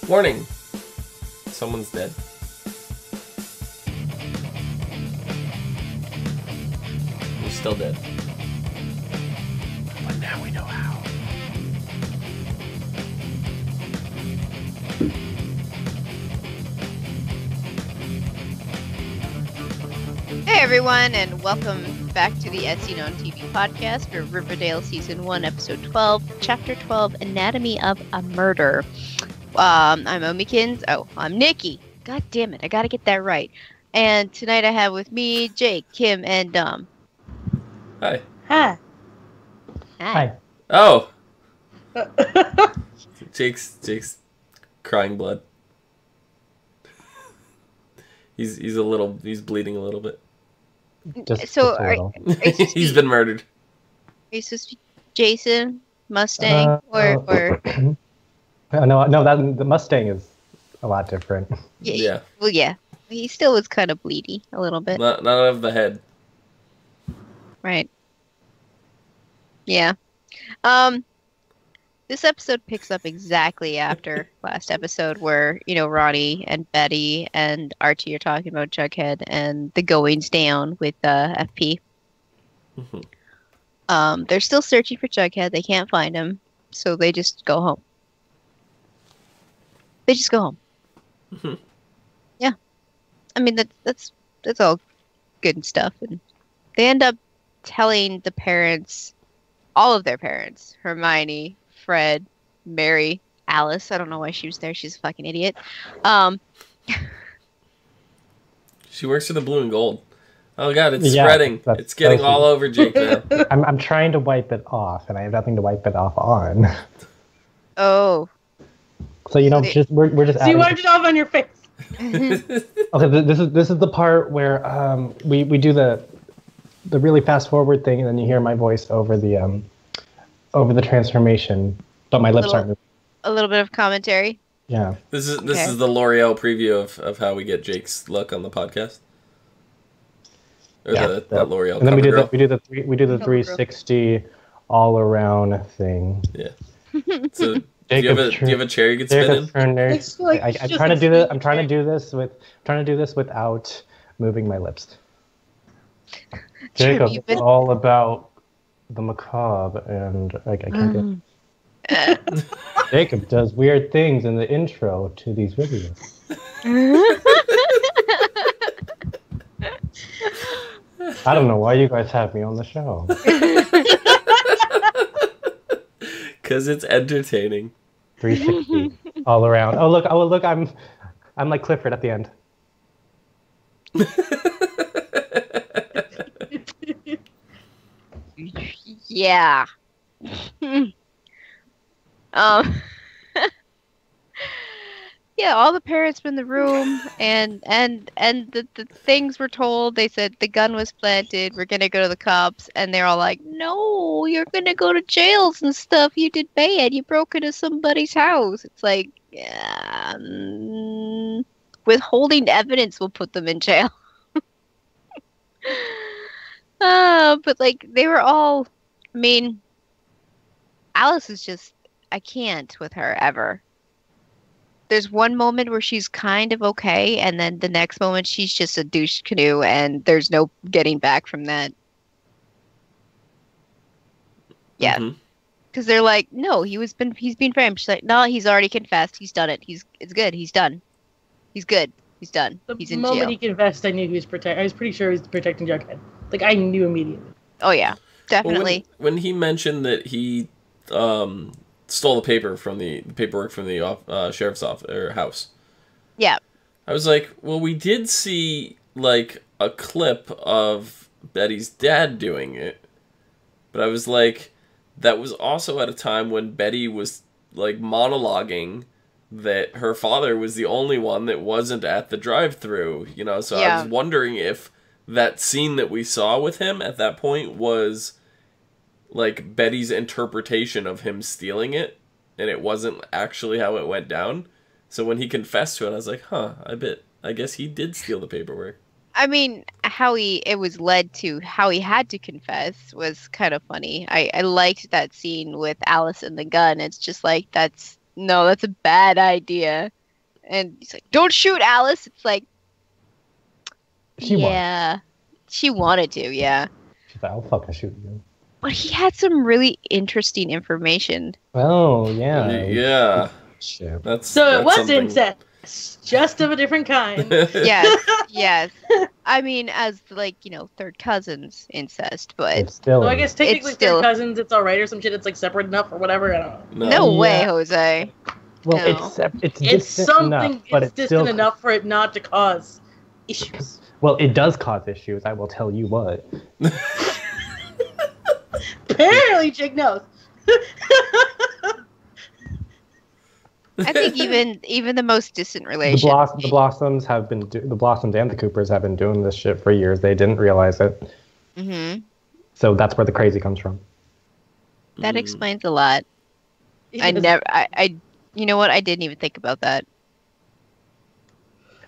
Warning! Someone's dead. He's still dead. But now we know how. Hey everyone, and welcome back to the As Seen on TV podcast for Riverdale Season 1, Episode 12, Chapter 12, Anatomy of a Murder. I'm Omikins. Oh, I'm Nikki. God damn it, I gotta get that right. And tonight I have with me Jake, Kim, and Dom. Hi. Hi. Hi. Oh! Jake's crying blood. He's bleeding a little bit. Just a little. He's been murdered. Are you supposed to be Jason, Mustang, or... No, the Mustang is a lot different. Yeah. Well, yeah. He still was kind of bleedy a little bit. Not of the head. Right. Yeah. This episode picks up exactly after last episode where, Ronnie and Betty and Archie are talking about Jughead and the goings down with FP. Mm-hmm. They're still searching for Jughead. They can't find him, so they just go home. They just go home. Mm-hmm. Yeah. I mean, that's all good and stuff. And they end up telling the parents, all of their parents, Hermione, Fred, Mary, Alice. I don't know why she was there. She's a fucking idiot. She works for the blue and gold. Oh god, it's spreading. It's getting all over Jake now. I'm trying to wipe it off, and I have nothing to wipe it off on. Oh. So we're just. So you wiped it off on your face. Okay, this is the part where we do the really fast forward thing, and then you hear my voice over the transformation, but my lips aren't moving. A little bit of commentary. Yeah. This is the L'Oreal preview of how we get Jake's look on the podcast. Or that L'Oreal. And then we do the the 360 all around thing. Yeah. So do you have a chair you could spin in? I'm trying to do this without moving my lips. Jacob, it's all about the macabre, and I can't do it. Jacob does weird things in the intro to these videos. I don't know why you guys have me on the show. Because it's entertaining. 360 all around. Oh look! I'm like Clifford at the end. Yeah. Yeah, all the parents were in the room, and the things were told. They said the gun was planted. We're gonna go to the cops, and they're all like, "No, you're gonna go to jails and stuff. You did bad. You broke into somebody's house." It's like, withholding evidence will put them in jail. But they were all. I mean, Alice is just. I can't with her ever. There's one moment where she's kind of okay, and then the next moment she's just a douche canoe, and there's no getting back from that. Yeah, because they're like, no, he's been framed. She's like, no, he's already confessed. He's done it. It's good. He's done. He's good. He's done. He's in jail. The moment he confessed, I knew he was I was pretty sure he was protecting Jughead. I knew immediately. Oh yeah, definitely. Well, when he mentioned that he stole the paperwork from the sheriff's office or house. Yeah. I was like, well, we did see a clip of Betty's dad doing it, but I was like, that was also at a time when Betty was monologuing that her father was the only one that wasn't at the drive-thru, So I was wondering if that scene that we saw with him at that point was Betty's interpretation of him stealing it, and it wasn't actually how it went down. So when he confessed to it, I was like, I guess he did steal the paperwork. I mean, how it was led to how he had to confess was kind of funny. I liked that scene with Alice and the gun. It's just that's a bad idea. And he's like, "Don't shoot, Alice." It's like, She yeah, she wanted to, yeah. She's like, I'll fucking shoot you. But he had some really interesting information. Oh, yeah. Yeah. Shit. So it was something. incest, just of a different kind. Yes. I mean, as like, third cousins incest, but It's still. So I guess technically It's still- third cousins, it's alright or some shit. It's like separate enough or whatever. I don't know. no way, Yeah. Jose. Well, No. it's It's distant something. enough, but it's distant still enough for it not to cause issues. Well, it does cause issues. I will tell you what. Apparently, Jake knows. I think even the most distant The, relation. the Blossoms have been the Blossoms and the Coopers have been doing this shit for years. They didn't realize it, Mm-hmm. so that's where the crazy comes from. That explains a lot. You know what? I didn't even think about that.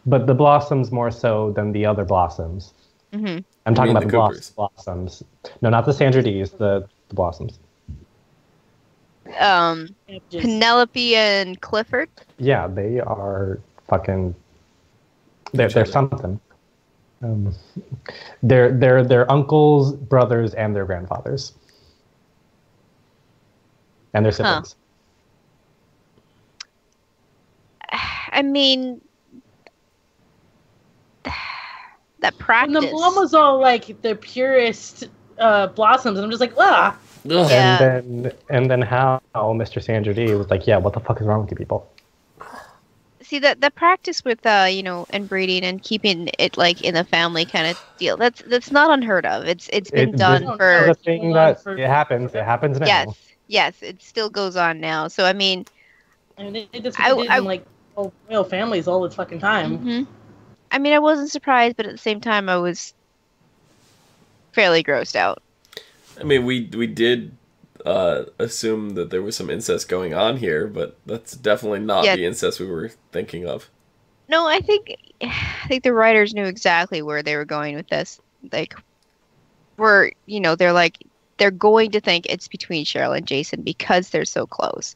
But the Blossoms more so than the other Blossoms. Mm-hmm. I'm talking mean about the the Coopers? Blossoms. No, not the Sandra D's. The Blossoms. Penelope and Clifford. Yeah, they are fucking. They're something. They're uncles, brothers, and their grandfathers, and their siblings. I mean, that practice. And the mom was all like the purest blossoms, and I'm just like, ah. Ugh. Yeah. And then how Mr. Sandra D was like, yeah, what the fuck is wrong with you people? See that practice with inbreeding and keeping it like in the family kind of deal. That's not unheard of. It's been done this for. It's a thing that it happens. It happens now. Yes, it still goes on now. So I mean, It just in like royal families all the fucking time. mhm. I mean, I wasn't surprised, but at the same time, I was fairly grossed out. I mean, we did assume that there was some incest going on here, but that's definitely not the incest we were thinking of. No, I think the writers knew exactly where they were going with this. Like, they're going to think it's between Cheryl and Jason because they're so close,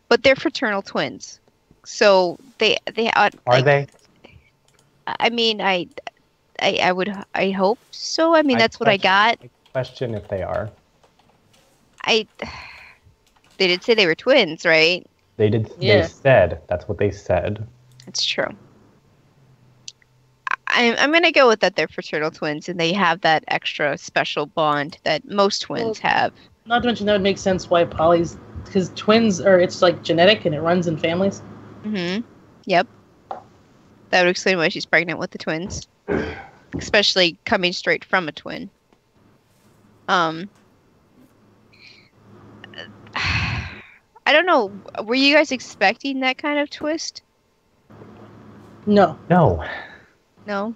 but they're fraternal twins, so they Are they? I mean, I hope so. I mean, that's what I got. I question if they are. They did say they were twins, right? They did. Yeah. They said that's what they said. That's true. I'm gonna go with that. They're fraternal twins, and they have that extra special bond that most twins have. Not to mention that would make sense why Polly's, because twins are, it's like genetic and it runs in families. Mm-hmm. Yep. That would explain why she's pregnant with the twins, especially coming straight from a twin. I don't know. Were you guys expecting that kind of twist? No. No. No.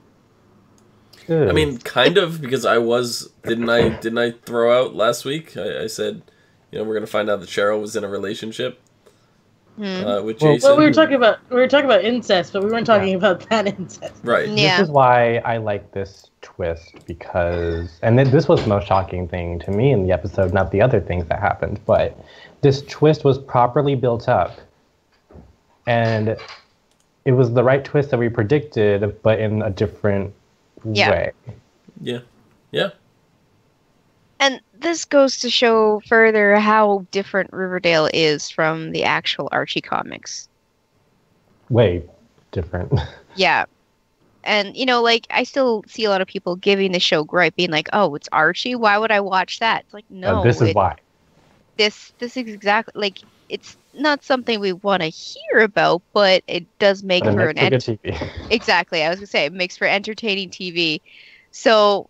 I mean, kind of, because I was didn't I throw out last week? I said, we're gonna find out that Cheryl was in a relationship with Jason. Well, we were talking about incest, but we weren't talking about that incest. Right. Yeah. This is why I like this twist, because, and this was the most shocking thing to me in the episode, not the other things that happened, but this twist was properly built up, and it was the right twist that we predicted, but in a different way. Yeah. Yeah. And this goes to show further how different Riverdale is from the actual Archie comics. Way different. Yeah. And, I still see a lot of people giving the show gripe, being like, oh, it's Archie? Why would I watch that? It's like, no. This is why. This is exactly, like, it's not something we want to hear about, but it does make for an good TV. Exactly. I was going to say, it makes for entertaining TV. So,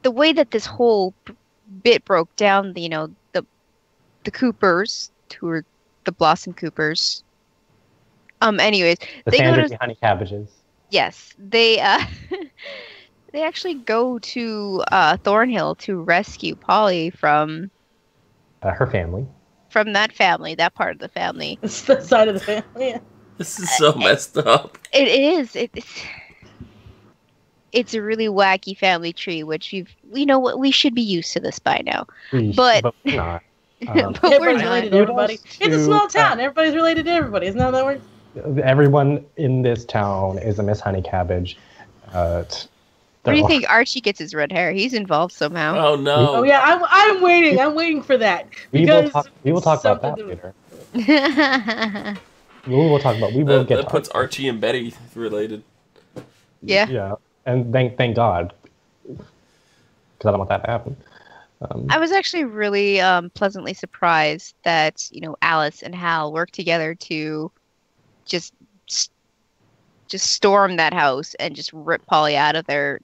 the way that this whole bit broke down, the Coopers, who are the Blossom Coopers. Anyways, The they go Sandra to Honey Cabbages. yes, they they actually go to Thornhill to rescue Polly from Her family. from that family, that part of the family. It's the side of the family. This is so messed up. It is. It's a really wacky family tree, which we should be used to this by now. But we're not. But we're Everybody's not. related to everybody. It's a small town. Everybody's related to everybody. Isn't that how that works? Everyone in this town is a Miss Honey Cabbage. Where do you think Archie gets his red hair? He's involved somehow. Oh no! Oh yeah, I'm waiting. I'm waiting for that. We will talk about that something later. Yeah. We will get That to puts Archie and Betty related. Yeah, and thank God, because I don't want that to happen. I was actually really pleasantly surprised that Alice and Hal worked together to just storm that house and just rip Polly out of the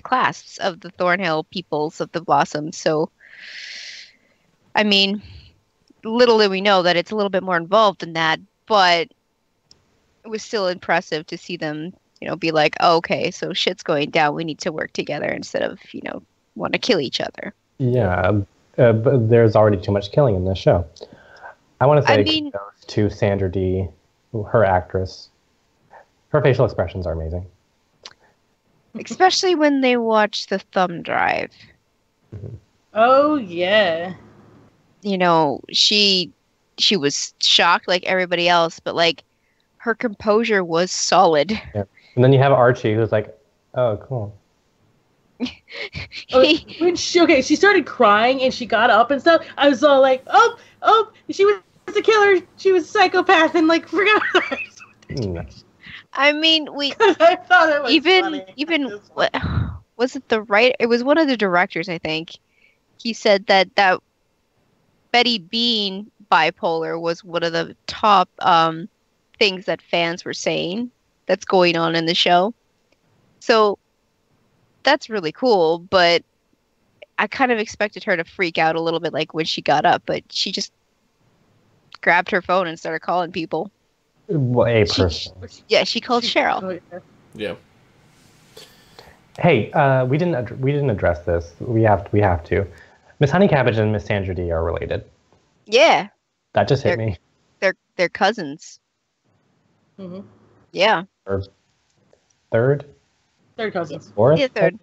clasps of the Thornhill peoples of the Blossoms. So, I mean, little did we know that it's a little bit more involved than that, but it was still impressive to see them, be like, oh, okay, so shit's going down. We need to work together instead of, want to kill each other. Yeah, but there's already too much killing in this show. I want to say kudos to Sandra Dee, her actress. Her facial expressions are amazing. Especially when they watch the thumb drive. Mm-hmm. Oh yeah. She was shocked like everybody else, but like her composure was solid. Yeah. And then you have Archie, who's like, "Oh, cool." When she started crying and she got up and stuff, I was all like, oh, she was a killer. She was a psychopath and like forgot her. I mean, I thought it was even what was it? It was one of the directors, I think. He said that Betty being bipolar was one of the top things that fans were saying that's going on in the show. So that's really cool, but I kind of expected her to freak out a little bit like when she got up, but she just grabbed her phone and started calling people. Well, a person. She called Cheryl. Yeah. Hey, we didn't address this. We have to. Miss Honey Cabbage and Miss Sandra Dee are related. Yeah. That just hit me. They're cousins. Mm-hmm. Yeah. Third cousins. Fourth? Yeah, third.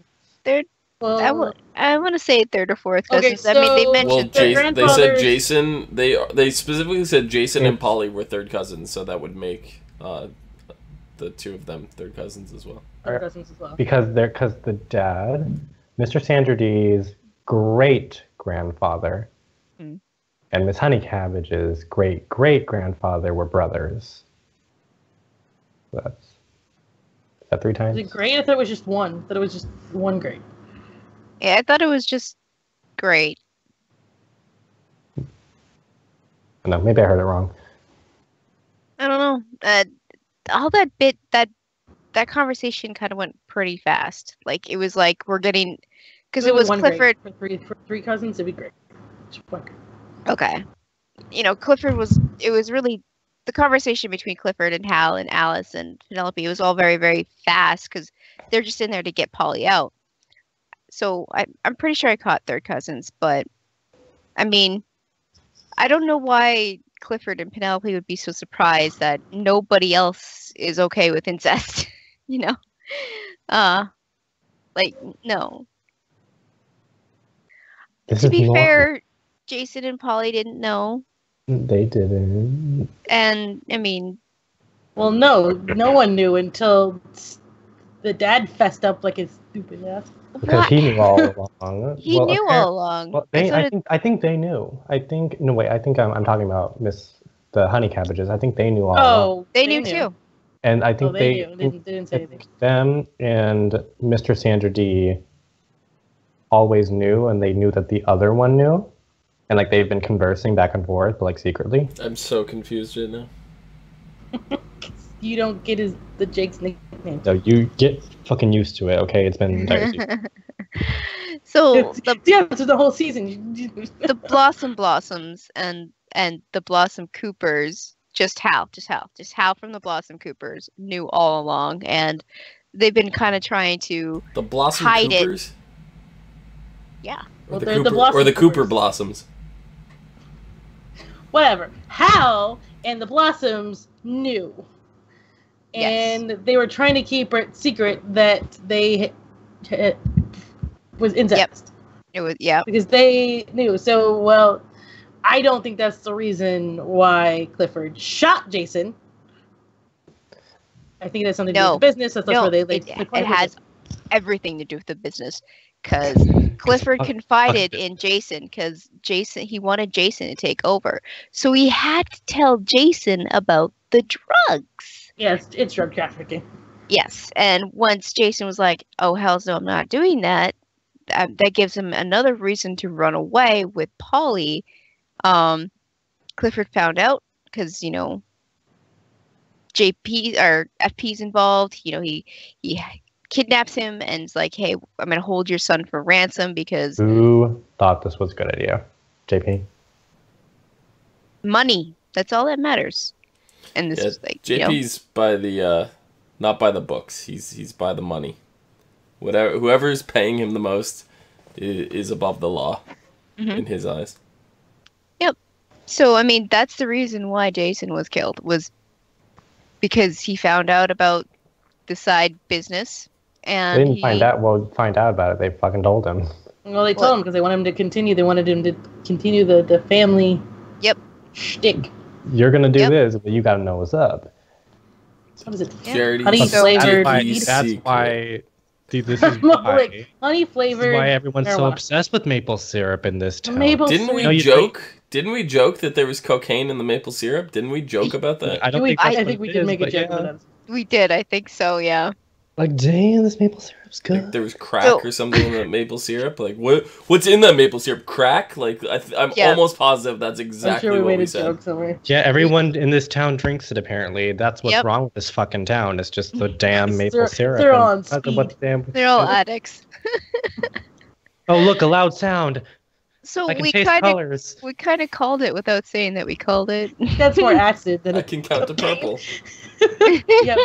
Well, I want to say third or fourth cousins. Okay, I mean, they mentioned. They said Jason. They specifically said Jason and Polly were third cousins, so that would make the two of them third cousins as well. Third cousins as well. Because the dad, Mr. Sandra Dee's great grandfather, and Miss Honey Cabbage's great grandfather were brothers. Is that 3 times? Was it great? I thought it was just one. I thought it was just one great. Yeah, I thought it was just great. No, maybe I heard it wrong. I don't know. All that conversation kind of went pretty fast. Like it was like we're getting because it was Clifford for three cousins. It'd be great. Okay, Clifford was. It was really the conversation between Clifford and Hal and Alice and Penelope. It was all very very fast because they're just in there to get Polly out. So I'm pretty sure I caught third cousins, but I mean, I don't know why Clifford and Penelope would be so surprised that nobody else is okay with incest. Like no. To be fair, Jason and Polly didn't know. They didn't. And I mean, well, no one knew until the dad fessed up like his stupid ass. Because he knew all along. He knew all along. Well, I think they knew. I think I'm talking about the Honey Cabbages. I think they knew all along. They knew too. And I think they didn't say anything. Them and Mr. Sandra Dee always knew, and they knew that the other one knew, and like they've been conversing back and forth, but like secretly. I'm so confused right now. You don't get the Jake's nickname. No, you get fucking used to it, okay? It's been So the whole season. The Blossoms and the Blossom Coopers, just Hal from the Blossom Coopers knew all along, and they've been kind of trying to the Blossom hide Coopers? It. Yeah. Or the Cooper Blossoms. Whatever. Hal and the Blossoms knew. And they were trying to keep it secret that they was incest. Yep. It was, yeah. Because they knew. So, well, I don't think that's the reason why Clifford shot Jason. I think it has something to do with the business. That's where they like. It has everything to do with the business, because Clifford confided in Jason because he wanted Jason to take over, so he had to tell Jason about the drugs. Yes, it's drug trafficking. Yes, and once Jason was like, "Oh hell no, I'm not doing that," that gives him another reason to run away with Polly. Clifford found out because JP or FP's involved. He kidnaps him and is like, "Hey, I'm gonna hold your son for ransom because." Who thought this was a good idea? JP. Money. That's all that matters. And this is like JP's by the not by the books. He's by the money. Whoever is paying him the most is above the law in his eyes. Yep. So I mean, that's the reason why Jason was killed, was because he found out about the side business, and they didn't find out about it. They fucking told him. Well, they told him because they wanted him to continue. They wanted him to continue the family. Yep. Shtick. You're gonna do this, but you gotta know what's up. What is it? Honey flavored. That's why. Dude, this is why. Honey flavored. Why everyone's so obsessed with maple syrup in this town. Didn't we joke? Didn't we joke that there was cocaine in the maple syrup? Didn't we joke about that? I think we did make a joke about that. We did. I think so. Yeah. Like, damn, this maple syrup's good. Like there was crack or something in the maple syrup. Like, what's in that maple syrup? Crack? Like, I'm almost positive that's exactly what we said. Yeah, everyone in this town drinks it, apparently. That's what's wrong with this fucking town. It's just the damn maple syrup. They're all on speed. They're all addicts. Oh, look, a loud sound. So I can taste colors. We kind of called it without saying that we called it. That's more acid than I can count to purple. Yeah,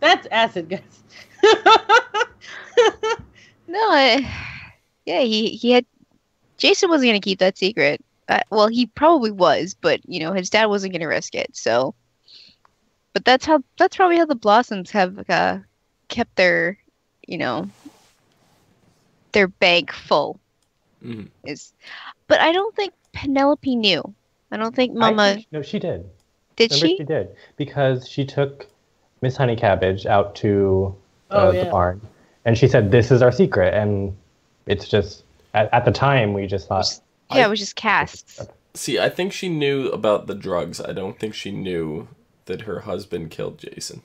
that's acid, guys. No, he had. Jason wasn't gonna keep that secret. Well, he probably was, but his dad wasn't gonna risk it. So, but that's probably how the Blossoms have kept their their bank full. But I don't think Penelope knew. I don't think Mama. No, she did. Did she? She did, because she took Miss Honey Cabbage out to the barn, and she said, "This is our secret." And it's just at the time we just thought, it was just casts. See, I think she knew about the drugs. I don't think she knew that her husband killed Jason.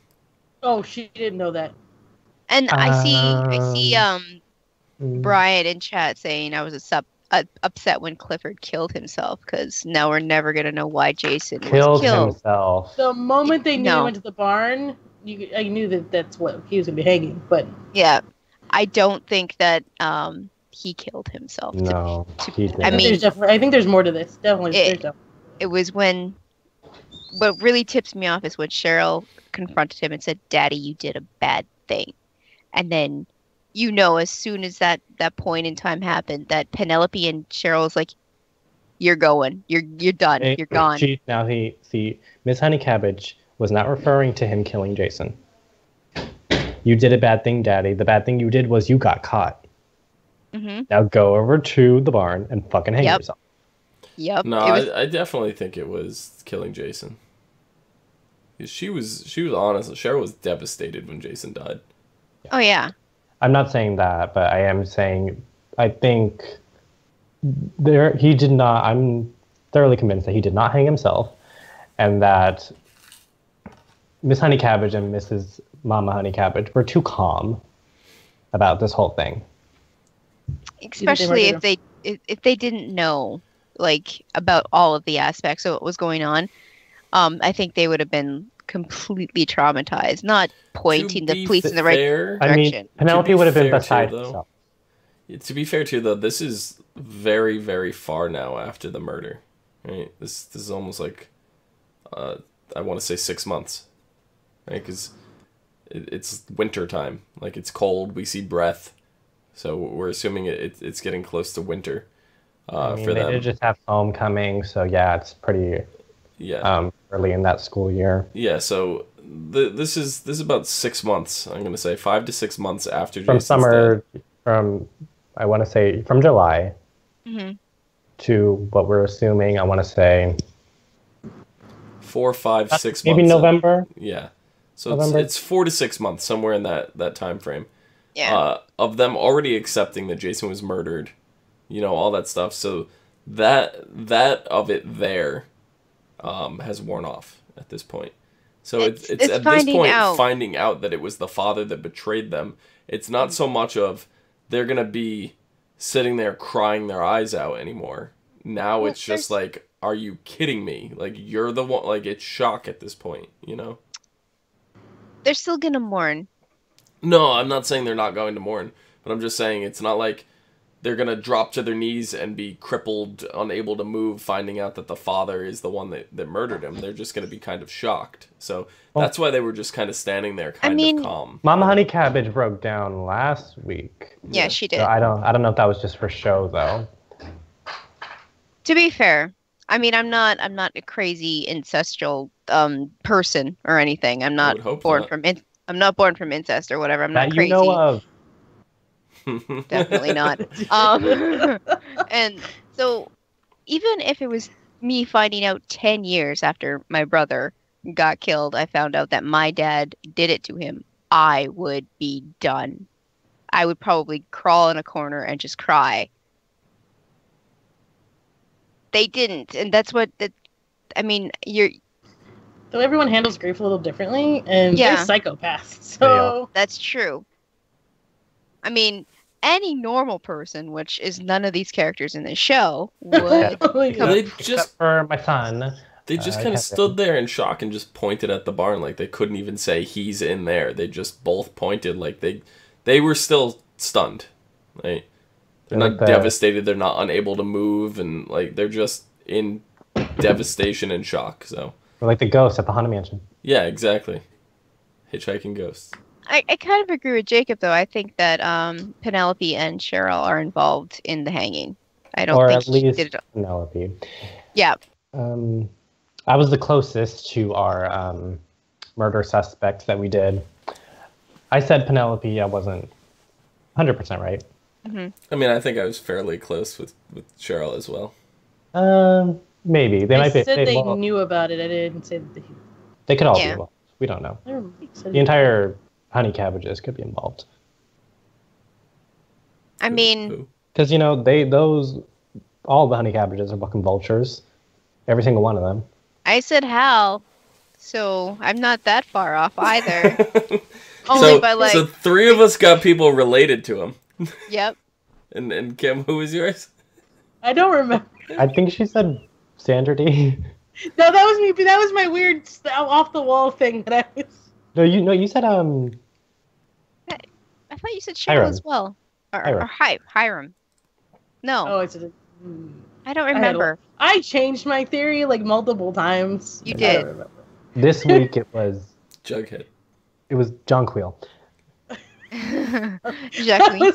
Oh, she didn't know that. And I see Brian in chat saying I was upset when Clifford killed himself, because now we're never gonna know why Jason was killed himself. The moment they knew he went to the barn, I knew that's what he was gonna be hanging. But yeah, I don't think that he killed himself. No, he didn't. I mean, I think there's more to this. Definitely, it was when. What really tips me off is when Cheryl confronted him and said, "Daddy, you did a bad thing," and then. As soon as that point in time happened, that Penelope and Cheryl was like, "You're going. You're done. You're gone." Miss Honey Cabbage was not referring to him killing Jason. You did a bad thing, Daddy. The bad thing you did was you got caught. Now go over to the barn and fucking hang yourself. Yep. No, I definitely think it was killing Jason. She was honest. Cheryl was devastated when Jason died. Oh yeah. I'm not saying that, but I am saying I think he did not. I'm thoroughly convinced that he did not hang himself, and that Miss Honey Cabbage and Mrs. Mama Honey Cabbage were too calm about this whole thing. Especially if they didn't know about all of the aspects of what was going on. I think they would have been completely traumatized, not pointing the police in the right direction. I mean, Penelope would have been beside herself. To be fair, too, though, this is very, very far now after the murder. Right? This is almost like, I want to say 6 months. Right? Because it's winter time. Like, it's cold. We see breath. So we're assuming it's getting close to winter for them. They did just have homecoming, so yeah, it's pretty... early in that school year. Yeah, so this is about 6 months. I'm gonna say 5 to 6 months after Jason's death. I want to say from July to what we're assuming. I want to say 4, 5, 6 months. Maybe November. Yeah. So November. it's 4 to 6 months, somewhere in that time frame. Yeah. Of them already accepting that Jason was murdered, all that stuff. So that of it there has worn off at this point. So it's at this point finding out that it was the father that betrayed them. It's not so much of they're gonna be sitting there crying their eyes out anymore. Now it's just like, are you kidding me? Like, you're the one. Like, it's shock at this point. They're still gonna mourn. No, I'm not saying they're not going to mourn, but I'm just saying it's not like they're going to drop to their knees and be crippled, unable to move, finding out that the father is the one that murdered him. They're just going to be kind of shocked. So that's why they were just kind of standing there kind of calm. Mama Honey Cabbage broke down last week. Yeah, she did. So I don't know if that was just for show, though. To be fair, I mean, I'm not a crazy ancestral person or anything. I'm not born from incest or whatever. I'm not crazy. You know of. Definitely not. And so, even if it was me finding out 10 years after my brother got killed, I found out that my dad did it to him, I would be done. I would probably crawl in a corner and just cry. They didn't, and that's what. So everyone handles grief a little differently, and they're psychopaths. So that's true. I mean, any normal person, which is none of these characters in the show, would. Except for my son. They just kind of stood there in shock and just pointed at the barn like they couldn't even say he's in there. They just both pointed like they were still stunned. Right? They're not devastated. They're not unable to move, and like they're just in devastation and shock. So. Or like the ghost at the Haunted Mansion. Yeah, exactly. Hitchhiking ghosts. I kind of agree with Jacob, though. I think that Penelope and Cheryl are involved in the hanging. I don't think at least she did it. Penelope. Yeah. I was the closest to our murder suspect that we did. I said Penelope. I wasn't 100% right. Mm-hmm. I mean, I think I was fairly close with Cheryl as well. Maybe they might be. Said they knew about it. I didn't say that they could all be involved. We don't know. The entire Honey Cabbages could be involved. I mean, because all the Honey Cabbages are fucking vultures. Every single one of them. I said Hal, so I'm not that far off either. So 3 of us got people related to him. Yep. And Kim, who was yours? I don't remember. I think she said Sandra D. No, that was me. But that was my weird off the wall thing that I was. No, you said I thought you said Cheryl as well, or Hiram. No. Oh, I said. I don't remember. I changed my theory like multiple times. You did. I don't remember. This week it was Jughead. It was John Queel. Exactly.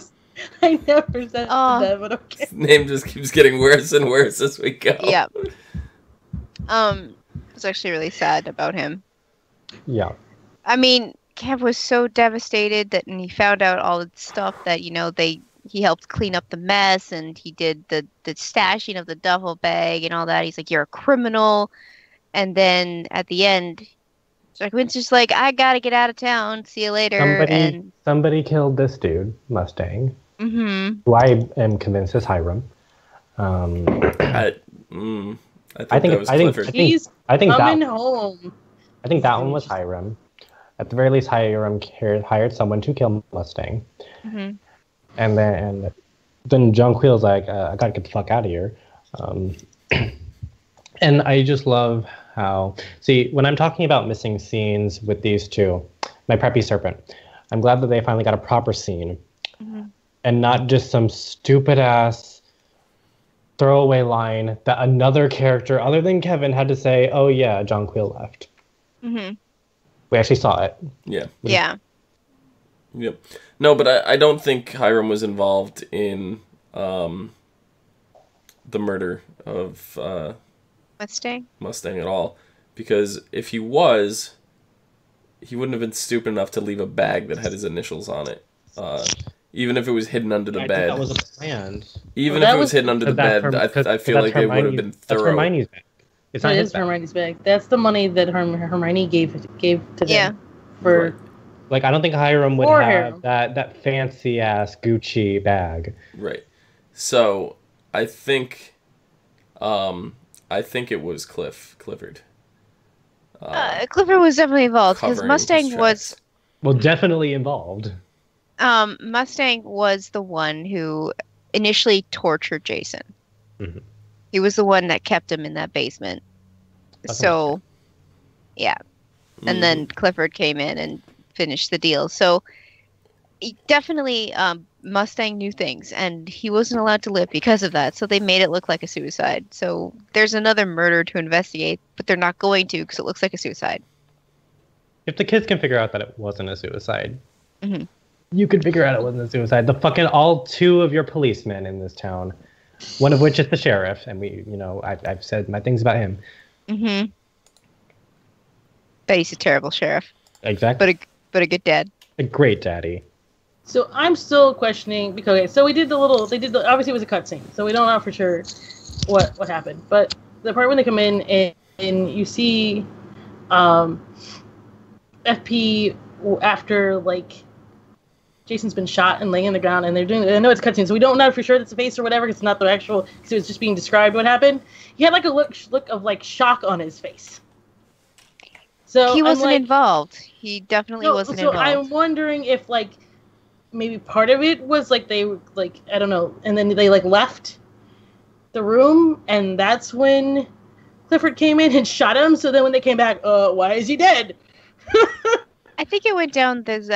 I never said that, but okay. His name just keeps getting worse and worse as we go. Yeah. I was actually really sad about him. Yeah. I mean, Kev was so devastated that when he found out all the stuff that, he helped clean up the mess and he did the stashing of the duffel bag and all that. He's like, you're a criminal. And then at the end, Jackman's just like, I gotta get out of town. See you later. Somebody killed this dude, Mustang. Mm-hmm. Who I am convinced is Hiram. I think he's coming home. I think that one was Hiram. At the very least, Hiram hired someone to kill Mustang. Mm-hmm. And then John Queel's like, I gotta get the fuck out of here. And I just love how... See, when I'm talking about missing scenes with these two, my preppy serpent, I'm glad that they finally got a proper scene. Mm-hmm. And not just some stupid-ass throwaway line that another character, other than Kevin, had to say, oh yeah, John Queel left. Mm-hmm. We actually saw it. Yeah. Yeah. Yep. No, but I don't think Hiram was involved in the murder of Mustang at all. Because if he was, he wouldn't have been stupid enough to leave a bag that had his initials on it. Even if it was hidden under the I bed. think that was a plan. Even Well, if that it was was- hidden under the bed, I feel like they would have been That's thorough. Hermione's bag. It's not It his is bag. Hermione's bag. That's the money that Hermione gave to them. Yeah. For Right. Like, I don't think Hiram would Or have Hiram. that fancy ass Gucci bag. Right. So I think it was Clifford. Clifford was definitely involved because Covering his Mustang was tracks. Well, definitely involved. Mustang was the one who initially tortured Jason. Mhm. He was the one that kept him in that basement. That's So, yeah. And then Clifford came in and finished the deal. So, definitely Mustang knew things, and he wasn't allowed to live because of that. So they made it look like a suicide. So there's another murder to investigate, but they're not going to because it looks like a suicide. If the kids can figure out that it wasn't a suicide, Mhm. you can figure out it wasn't a suicide. The fucking all two of your policemen in this town, one of which is the sheriff, and I've said my things about him. Mm-hmm. But he's a terrible sheriff, Exactly. but a good dad. A great daddy. So I'm still questioning because so obviously it was a cutscene, so we don't know for sure what happened. But the part when they come in and you see FP after like Jason's been shot and laying on the ground, and they're doing. I know it's a cutscene, so we don't know for sure that's a face or whatever. 'Cause it's not the actual. Because it was just being described what happened. He had like a look of like shock on his face. So He I'm wasn't like, involved. He definitely wasn't so involved. I'm wondering if like maybe part of it was like they were like I don't know, and then they like left the room, and that's when Clifford came in and shot him. So then when they came back, why is he dead? I think it went down. There's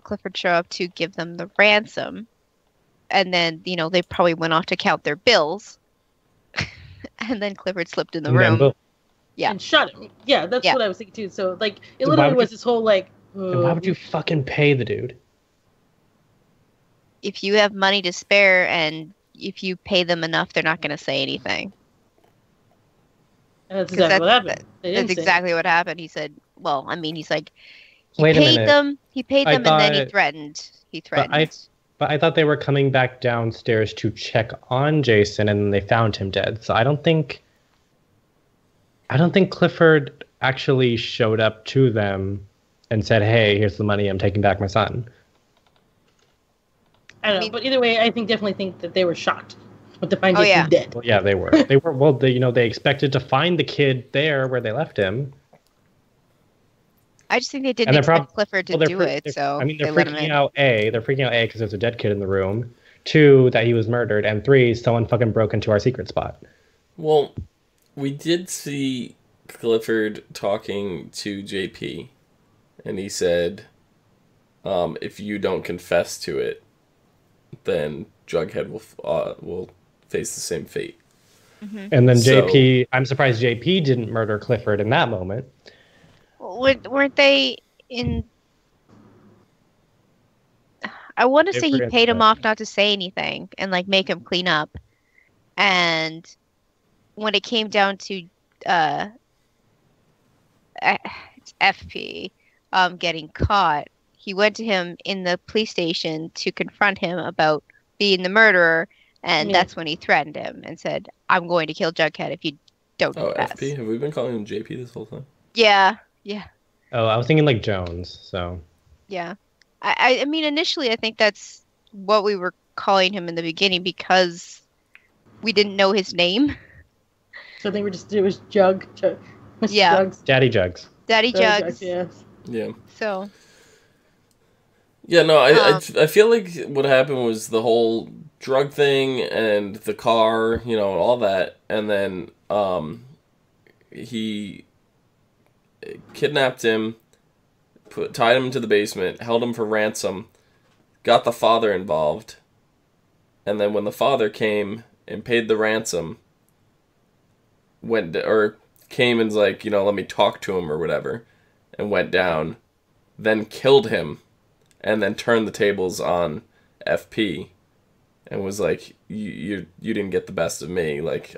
Clifford show up to give them the ransom, and then they probably went off to count their bills, and then Clifford slipped in the And then room. boom. Yeah. And shot him. Yeah, that's Yeah. what I was thinking too. So like it So literally was this whole like. And why would you fucking pay the dude? If you have money to spare and if you pay them enough, they're not going to say anything. And that's 'Cause exactly what happened. They didn't That's say exactly what happened. He said, well, I mean, he's like, he Wait a paid minute. them. He paid I them, and then he thought- threatened. But I thought they were coming back downstairs to check on Jason, and then they found him dead. So I don't think Clifford actually showed up to them and said, "Hey, here's the money. I'm taking back my son." I don't know, but either way, I definitely think that they were shocked with the find Oh, Jason yeah. dead. Well, yeah, they were. They were. Well, they expected to find the kid there where they left him. I just think they And didn't they're expect Clifford to Well, do it, so I mean, they they're let him freaking in. out. They're freaking out because there's a dead kid in the room. 2, that he was murdered, and 3, someone fucking broke into our secret spot. Well, we did see Clifford talking to JP, and he said, if you don't confess to it, then Jughead will face the same fate. And then So- JP, I'm surprised JP didn't murder Clifford in that moment. Weren't they in... I want to They say he were in paid him the- off not to say anything and like make him clean up. And when it came down to it's FP getting caught, he went to him in the police station to confront him about being the murderer, and Yeah. that's when he threatened him and said, "I'm going to kill Jughead if you don't Oh, confess." FP? Have we been calling him JP this whole time? Yeah. Oh, I was thinking like Jones. So Yeah. I mean, initially, I think that's what we were calling him in the beginning because we didn't know his name. So they were it was Jug. Mr. Yeah. Jugs. Daddy Jugs. Daddy Jugs. Yeah. Yeah. So, Yeah, no, I feel like what happened was the whole drug thing and the car, all that, and then he kidnapped him, tied him into the basement, held him for ransom, got the father involved, and then when the father came and paid the ransom, came and's like, let me talk to him or whatever, and went down, then killed him, and then turned the tables on FP, and was like, you didn't get the best of me, like,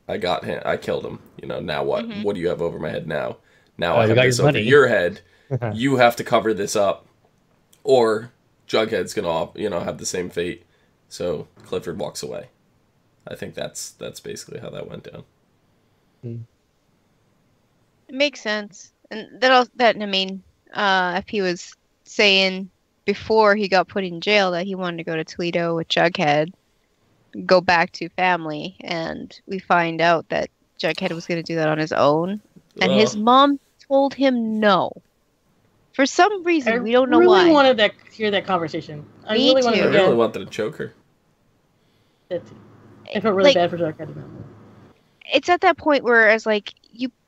I got him, I killed him, now what? Mhm. What do you have over my head now? Now Oh, I you have got this your over money. your head, you have to cover this up, or Jughead's gonna, have the same fate. So Clifford walks away. I think that's basically how that went down. It makes sense. And if he was saying before he got put in jail that he wanted to go to Toledo with Jughead, go back to family, and we find out that Jughead was going to do that on his own, and his mom told him no. For some reason, we don't know why. I really wanted to hear that conversation. I really wanted to choke her. I felt really bad for Jughead. It's at that point where it's like,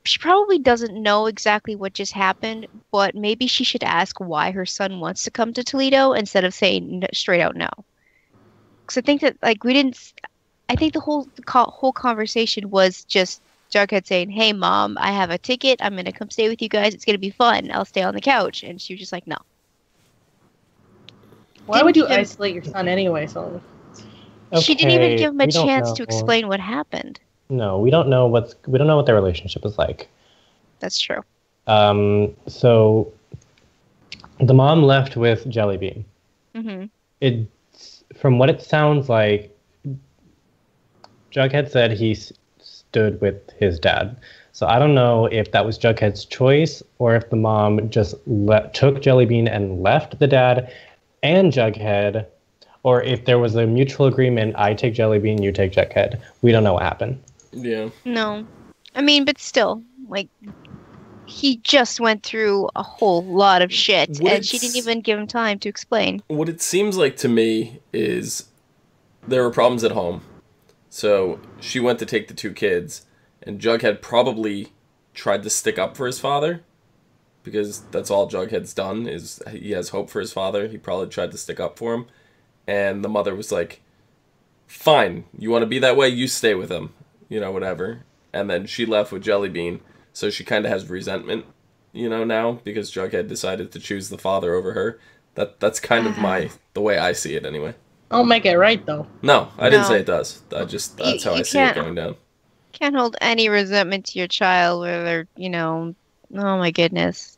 she probably doesn't know exactly what just happened, but maybe she should ask why her son wants to come to Toledo instead of saying straight out no. Because I think that I think the whole conversation was just Jughead saying, "Hey mom, I have a ticket. I'm gonna come stay with you guys. It's gonna be fun. I'll stay on the couch." And she was just like, "No." Why would you isolate your son anyway, Sullivan? She didn't even give him a chance to explain what happened. No, we don't know what their relationship is like. That's true. So the mom left with Jellybean. Mm-hmm. From what it sounds like, Jughead said he stood with his dad. So I don't know if that was Jughead's choice or if the mom just took Jellybean and left the dad and Jughead, or if there was a mutual agreement, I take Jellybean, you take Jughead. We don't know what happened. Yeah. No. I mean, but still, he just went through a whole lot of shit, and she didn't even give him time to explain. What it seems like to me is there were problems at home. So she went to take the two kids, and Jughead probably tried to stick up for his father, because that's all Jughead's done, is he has hope for his father. He probably tried to stick up for him. And the mother was like, fine, you want to be that way? You stay with him. Whatever. And then she left with Jellybean. So she kind of has resentment, now, because Jughead decided to choose the father over her. That's kind of the way I see it anyway. Don't make it right, though. No, I didn't say it does. That's how I see it going down. Can't hold any resentment to your child, whether, oh my goodness.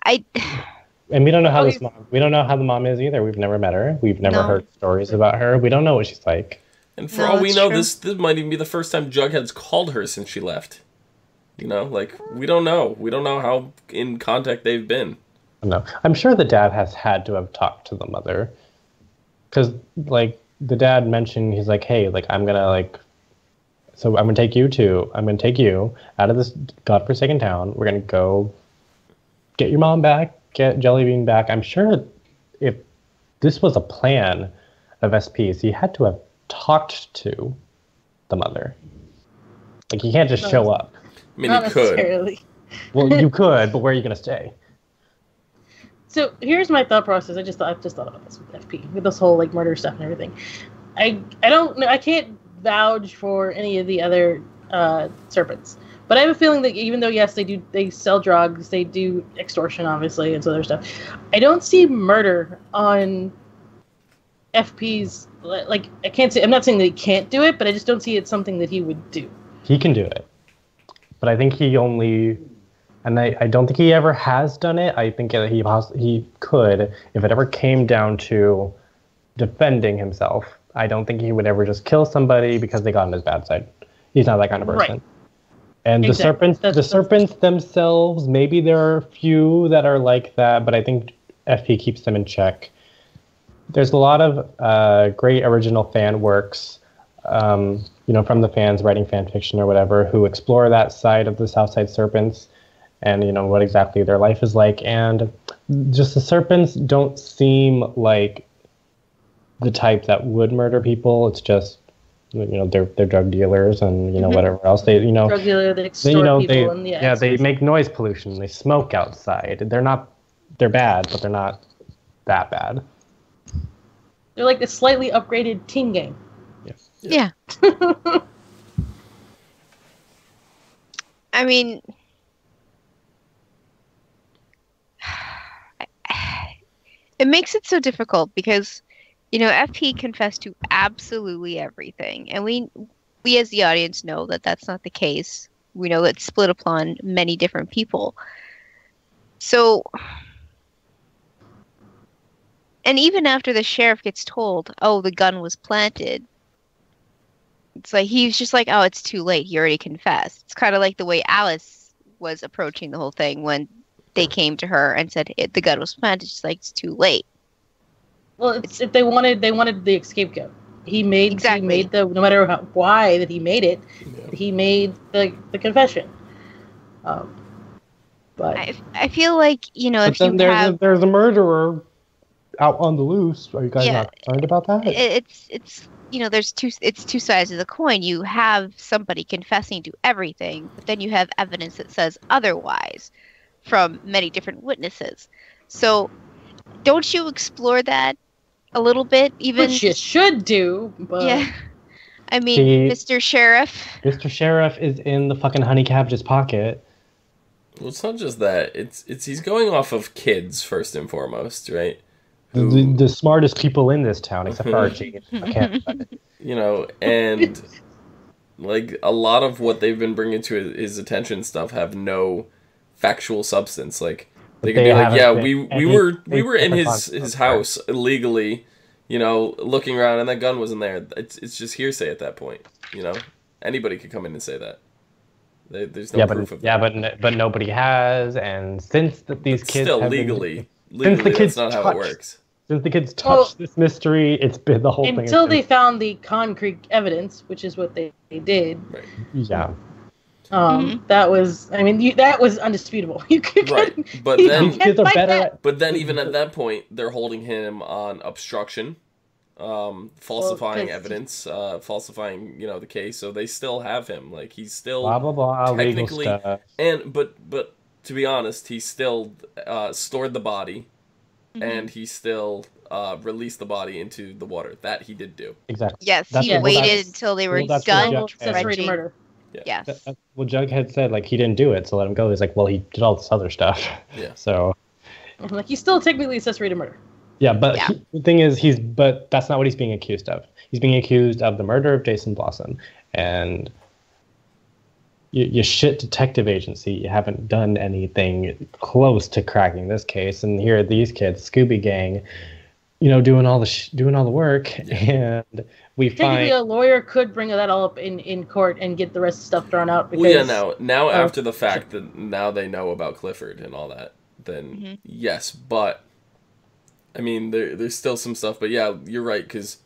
And we don't know how we don't know how the mom is either. We've never met her. We've never heard stories about her. We don't know what she's like. And for all we know, this might even be the first time Jughead's called her since she left. We don't know. We don't know how in contact they've been. No, I'm sure the dad has had to have talked to the mother. Because, the dad mentioned, he's like, hey, I'm going to take you out of this godforsaken town. We're going to go get your mom back, get Jellybean back. I'm sure if this was a plan of SP's, he had to have talked to the mother. He can't just show up. I mean, he could. Well, you could, but where are you going to stay? So here's my thought process. I just thought about this with FP, with this whole murder stuff and everything. I don't know. I can't vouch for any of the other serpents, but I have a feeling that even though yes, they sell drugs, they do extortion, obviously, and some other stuff. I don't see murder on FP's. I can't say. I'm not saying that he can't do it, but I just don't see it something that he would do. He can do it, but I think he only. And I don't think he ever has done it. I think that he could, if it ever came down to defending himself. I don't think he would ever just kill somebody because they got on his bad side. He's not that kind of person. Right. And exactly. the serpents themselves, maybe there are a few that are like that, but I think FP keeps them in check. There's a lot of great original fan works, from the fans writing fan fiction or whatever, who explore that side of the Southside Serpents. And, what exactly their life is like. And just the serpents don't seem like the type that would murder people. It's just, they're drug dealers and, whatever else. They, drug dealer, they extort people. They make noise pollution. They smoke outside. They're bad, but they're not that bad. They're like a slightly upgraded teen gang. Yeah. I mean... It makes it so difficult because, FP confessed to absolutely everything. And we as the audience know that that's not the case. We know it's split upon many different people. So, And even after the sheriff gets told, oh, the gun was planted, it's like he's just like, oh, it's too late. He already confessed. It's kind of like the way Alice was approaching the whole thing when they came to her and said the gun was planted. She's like, it's too late. Well, it's if they wanted the scapegoat. He made the no matter why that he made it, he made the confession. But I feel like if you there's a murderer out on the loose. Are you guys not concerned about that? It's it's two sides of the coin. You have somebody confessing to everything, but then you have evidence that says otherwise from many different witnesses. So don't you explore that a little bit? Which you should do, but... Yeah. I mean, Mr. Sheriff. Mr. Sheriff is in the fucking honey cabbage's pocket. Well, it's not just that. It's he's going off of kids first and foremost, right? The smartest people in this town, except for Archie. And like a lot of what they've been bringing to his attention stuff have no factual substance. Like they could be like, yeah, we were in his house illegally, looking around, and that gun wasn't there. It's just hearsay at that point. Anybody could come in and say that. There's no proof of that. But nobody has, and since these kids still legally, that's not how it works. Since the kids touched this mystery, it's been the whole thing. Until they found the concrete evidence, which is what they did. Right. Yeah. That was undisputable. You could, right. But then kids are better. But then even at that point, they're holding him on obstruction, falsifying evidence, falsifying the case. So they still have him. Like he's still blah blah blah technically, legal stuff. but to be honest, he still stored the body. And he still released the body into the water. That he did do. Exactly. Yes, he waited until they were done accessory murder. Yeah. Yes. Well, Jughead said he didn't do it, so let him go. He's like, well, he did all this other stuff. Yeah. So. He's still technically accessory to murder. Yeah, but the thing is, but that's not what he's being accused of. He's being accused of the murder of Jason Blossom, and. You shit detective agency. You haven't done anything close to cracking this case, and here are these kids, Scooby Gang, doing all the work, and we technically a lawyer could bring that all up in court and get the rest of the stuff thrown out. Because, now after the fact that now they know about Clifford and all that, then yes, but I mean there's still some stuff, but yeah, you're right, because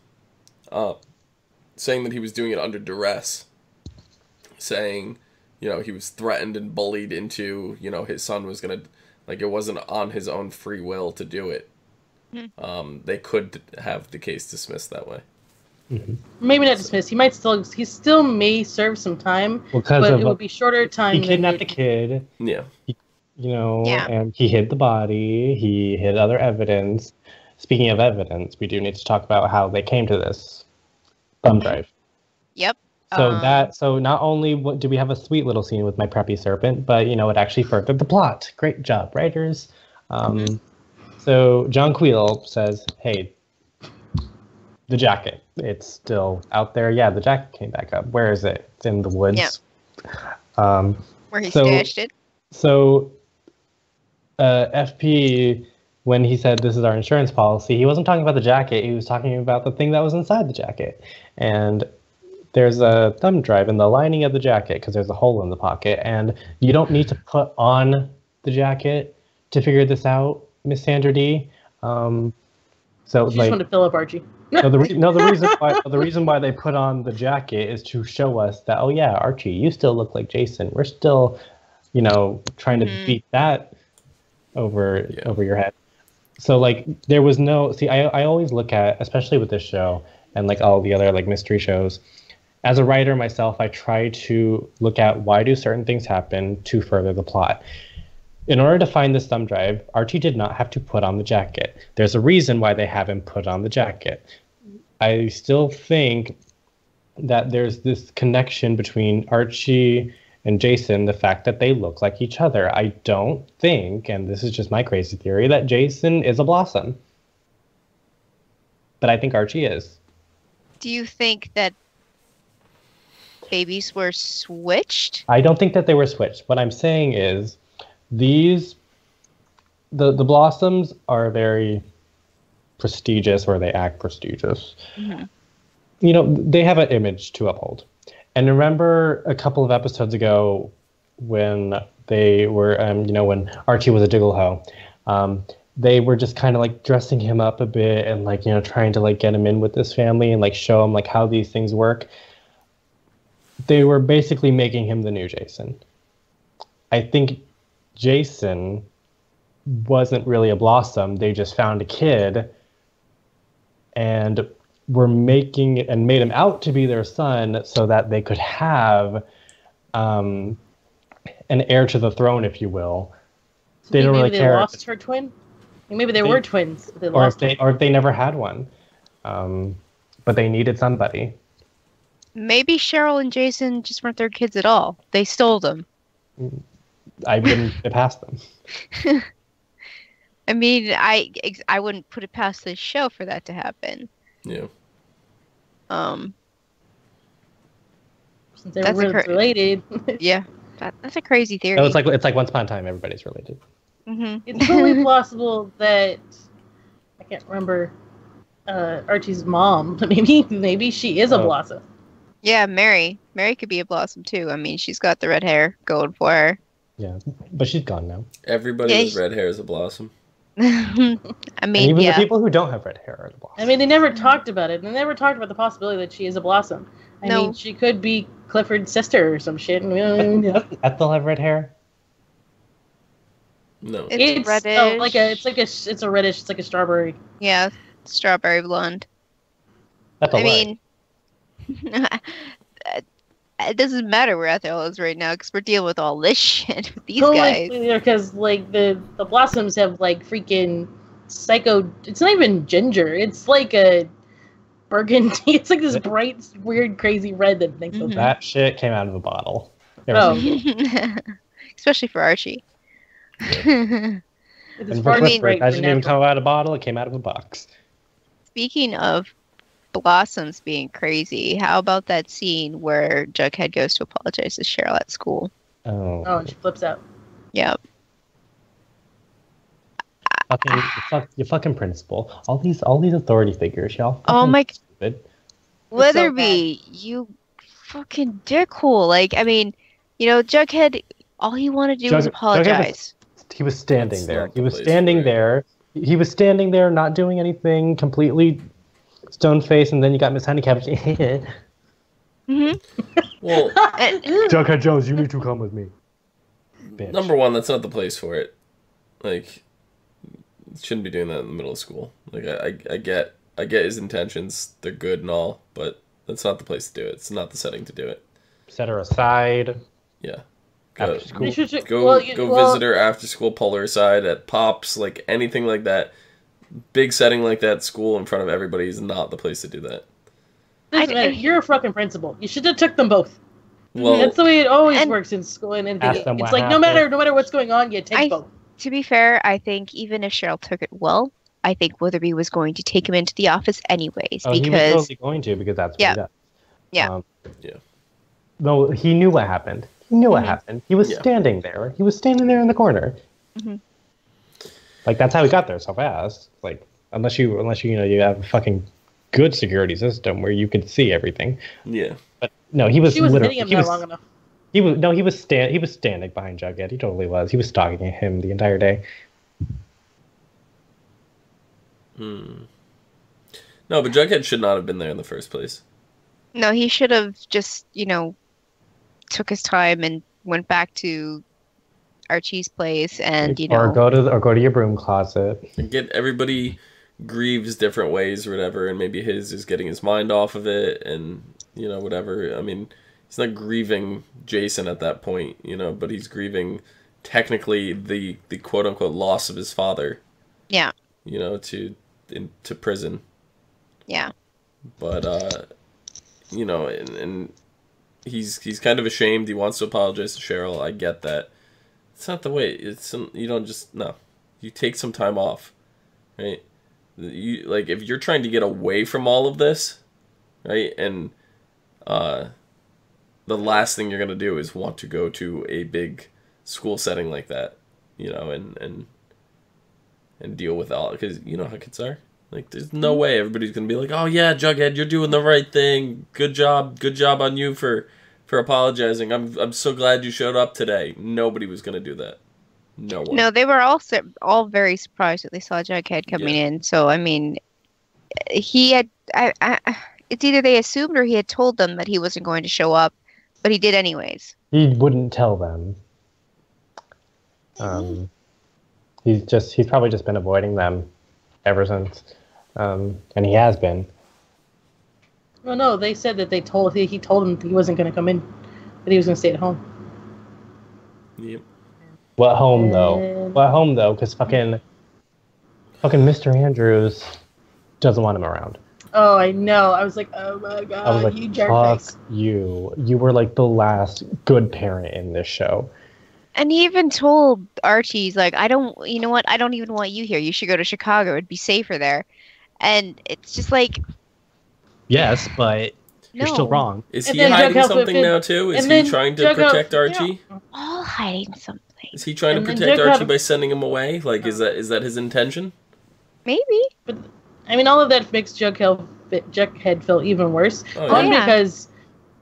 saying that he was doing it under duress, saying. He was threatened and bullied into, his son was going to, it wasn't on his own free will to do it. They could have the case dismissed that way. Mm-hmm. Maybe not dismissed. He still may serve some time, but it will be shorter time. He kidnapped the kid. Yeah. And he hid the body. He hid other evidence. Speaking of evidence, we do need to talk about how they came to this thumb drive. Yep. So not only do we have a sweet little scene with my preppy serpent, but it actually furthered the plot. Great job, writers. So John Queel says, "Hey, the jacket. It's still out there. Yeah, the jacket came back up. Where is it? It's in the woods. Yeah. Where he stashed it. So, FP, when he said this is our insurance policy, he wasn't talking about the jacket. He was talking about the thing that was inside the jacket, and." There's a thumb drive in the lining of the jacket because there's a hole in the pocket, and you don't need to put on the jacket to figure this out, Miss Sandra D. So just want to fill up Archie. The reason why they put on the jacket is to show us that Archie, you still look like Jason. We're still, trying to beat that over your head. So there was no I always look at, especially with this show and all the other mystery shows. As a writer myself, I try to look at why do certain things happen to further the plot. In order to find this thumb drive, Archie did not have to put on the jacket. There's a reason why they haven't put on the jacket. I still think that there's this connection between Archie and Jason, the fact that they look like each other. I don't think, and this is just my crazy theory, that Jason is a Blossom. But I think Archie is. Do you think that babies were switched? I don't think that they were switched. What I'm saying is the Blossoms are very prestigious or they act prestigious. Mm-hmm. You know, they have an image to uphold. And remember a couple of episodes ago when they were, when Archie was a diggle-ho, they were just kind of like dressing him up a bit and like, trying to like get him in with this family and like show him like how these things work. They were basically making him the new Jason. I think Jason wasn't really a Blossom. They just found a kid and were making it and made him out to be their son so that they could have an heir to the throne, if you will. They don't really care. They lost her twin. Maybe they were twins. But they lost or if they never had one, but they needed somebody. Maybe Cheryl and Jason just weren't their kids at all. They stole them. I wouldn't put it past them. I mean, I wouldn't put it past this show for that to happen. Yeah. Since they were related. Yeah, that's a crazy theory. No, it's like Once Upon a Time, everybody's related. Mm-hmm. It's totally possible that I can't remember Archie's mom. Maybe she is a Blossom. Yeah, Mary. Mary could be a Blossom too. I mean, she's got the red hair going for her. Yeah, but she's gone now. Everybody with red hair is a Blossom. I mean, and even the people who don't have red hair are the Blossom. I mean, they never talked about it. They never talked about the possibility that she is a Blossom. I mean, she could be Clifford's sister or some shit. Ethel have red hair? No, it's reddish. Oh, it's a reddish. It's like a strawberry. Yeah, strawberry blonde. Ethel, I mean, it doesn't matter where Ethel is right now because we're dealing with all this shit with these guys. Because like the Blossoms have like freaking psycho. It's not even ginger. It's like a burgundy. It's like this bright, weird, crazy red that thinks Mm-hmm. That shit came out of a bottle. Especially for Archie. And for Clifford, that didn't even come out of a bottle. It came out of a box. Speaking of Blossoms being crazy, how about that scene where Jughead goes to apologize to Cheryl at school? Oh, and she flips out. Yep. Your fucking principal. All these authority figures, y'all. Oh my. Stupid. Weatherby, you fucking dickhole. Like, I mean, Jughead, all he wanted to do was apologize. He was standing there. He was standing there. He was standing there, not doing anything, completely stone-faced, and then you got Miss Honeycap. Mm-hmm. Well, Jughead Jones, you need to come with me. Bitch. Number one, that's not the place for it. Like, shouldn't be doing that in the middle of school. Like, I get his intentions; they're good and all, but that's not the place to do it. It's not the setting to do it. Set her aside. Yeah. After school. Go visit her after school, pull her aside at Pops, like anything like that. Big setting like that, school in front of everybody is not the place to do that. You're a fucking principal. You should have took them both. Well, that's the way it always works in school. And it's like no matter what's going on, you take both. To be fair, I think even if Cheryl took it well, I think Weatherby was going to take him into the office anyways. He was totally going to because that's what he does. Yeah. No, he knew what happened. He knew what happened. He was standing there. He was standing there in the corner. Mm-hmm. Like that's how he got there so fast. Like unless you you have a fucking good security system where you could see everything. Yeah. But no, he was. She wasn't hitting him that long enough. He was standing behind Jughead. He totally was. He was stalking him the entire day. No, but Jughead should not have been there in the first place. No, he should have just, took his time and went back to Archie's place and, or go to your broom closet. And everybody grieves different ways or whatever, and maybe his is getting his mind off of it and, whatever. I mean, he's not grieving Jason at that point, but he's grieving technically the quote unquote loss of his father. Yeah. To prison. Yeah. But and he's kind of ashamed. He wants to apologize to Cheryl. I get that. It's not the way. You don't just you take some time off, right? You if you're trying to get away from all of this, right? And the last thing you're gonna do is want to go to a big school setting like that, and deal with all because you know how kids are. Like, there's no way everybody's gonna be like, "Oh yeah, Jughead, you're doing the right thing. Good job on you for apologizing. I'm so glad you showed up today." Nobody was gonna do that. No one. No, they were all very surprised that they saw Jughead coming in. So I mean, he had it's either they assumed or he had told them that he wasn't going to show up, but he did anyways. He wouldn't tell them. He's probably just been avoiding them ever since, and he has been. Well, no, they said that he told him he wasn't going to come in, that he was going to stay at home. Yep. What home though? Because fucking Mr. Andrews doesn't want him around. Oh, I know. I was like, oh my god, I was like, you jerk face. fuck you. You were like the last good parent in this show. And he even told Archie, he's like, you know what? I don't even want you here. You should go to Chicago. It'd be safer there. And it's just like, yes, but you're still wrong. Is he hiding something now too? Is he trying to protect Archie? We're all hiding something. Is he trying to protect Archie by sending him away? Like, is that his intention? Maybe. But I mean, all of that makes Jughead feel even worse. One, because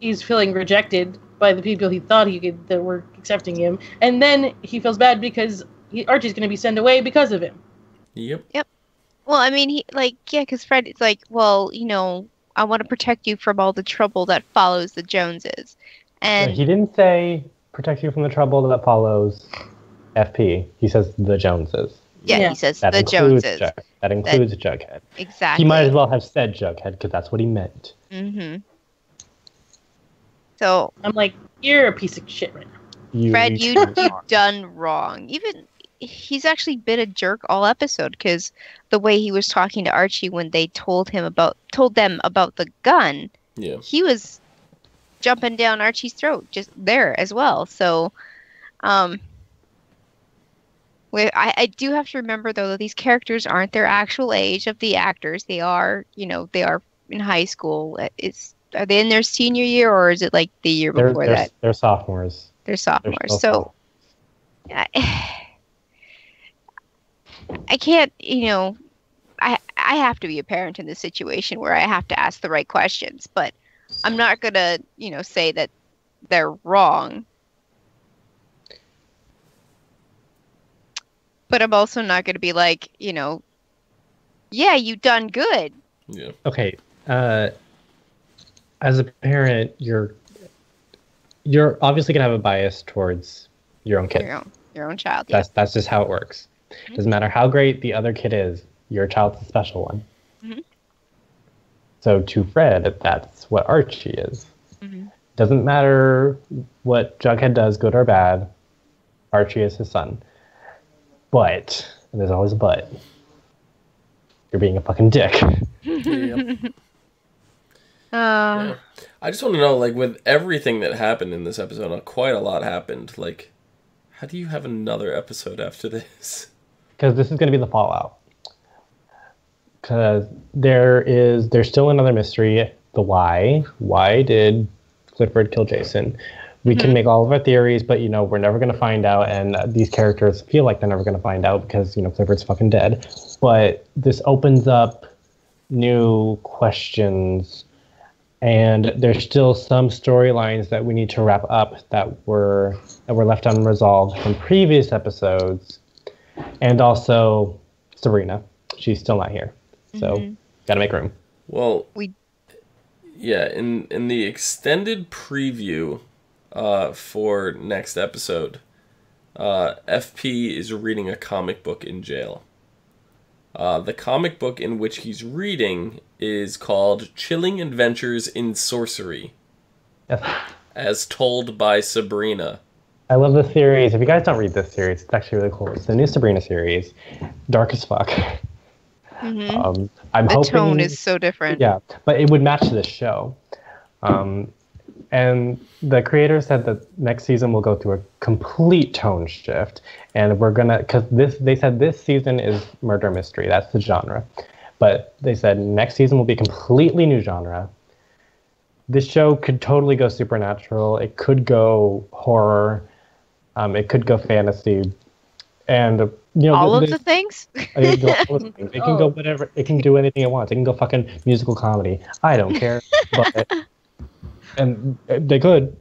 he's feeling rejected by the people he thought that were accepting him, and then he feels bad because Archie's going to be sent away because of him. Yep. Well, I mean, because Fred is like, well, I want to protect you from all the trouble that follows the Joneses, and he didn't say protect you from the trouble that follows FP. He says the Joneses. Yeah, he says the Joneses. That includes Jughead. Exactly. He might as well have said Jughead because that's what he meant. Mm-hmm. So I'm like, you're a piece of shit right now. Fred, you've done wrong. Even he's actually been a jerk all episode because the way he was talking to Archie when they told them about the gun, he was jumping down Archie's throat just there as well. So, I do have to remember though that these characters aren't their actual age of the actors. They are, they are in high school. Are they in their senior year or is it like the year before that? They're sophomores. They're sophomores. So I can't, I have to be a parent in this situation where I have to ask the right questions, but I'm not going to, say that they're wrong. But I'm also not going to be like, yeah, you done good. Yeah. Okay. As a parent, you're obviously gonna have a bias towards your own kid. Your own child. Yeah. That's just how it works. Mm-hmm. Doesn't matter how great the other kid is, your child's a special one. Mm-hmm. So to Fred, that's what Archie is. Mm-hmm. Doesn't matter what Jughead does, good or bad. Archie is his son. But, and there's always a but, you're being a fucking dick. Yep. Yeah. I just want to know, with everything that happened in this episode, quite a lot happened. How do you have another episode after this? Because this is going to be the fallout. Because there's still another mystery. The why. Why did Clifford kill Jason? We can make all of our theories, but, we're never going to find out. And these characters feel like they're never going to find out because, Clifford's fucking dead. But this opens up new questions. And there's still some storylines that we need to wrap up that were left unresolved from previous episodes. And also Sabrina. She's still not here. So gotta make room. Well, in the extended preview for next episode, FP is reading a comic book in jail. The comic book in which he's reading is called Chilling Adventures in Sorcery, as told by Sabrina. I love this series. If you guys don't read this series, it's actually really cool. It's the new Sabrina series. Dark as fuck. Mm-hmm. I'm hoping... The tone is so different. Yeah, but it would match this show. And the creator said that next season will go through a complete tone shift. And we're going to... Because they said this season is murder mystery. That's the genre. But they said next season will be a completely new genre. This show could totally go supernatural. It could go horror. It could go fantasy. And All of the things? It can go whatever. It can do anything it wants. It can go fucking musical comedy. I don't care. But and they could,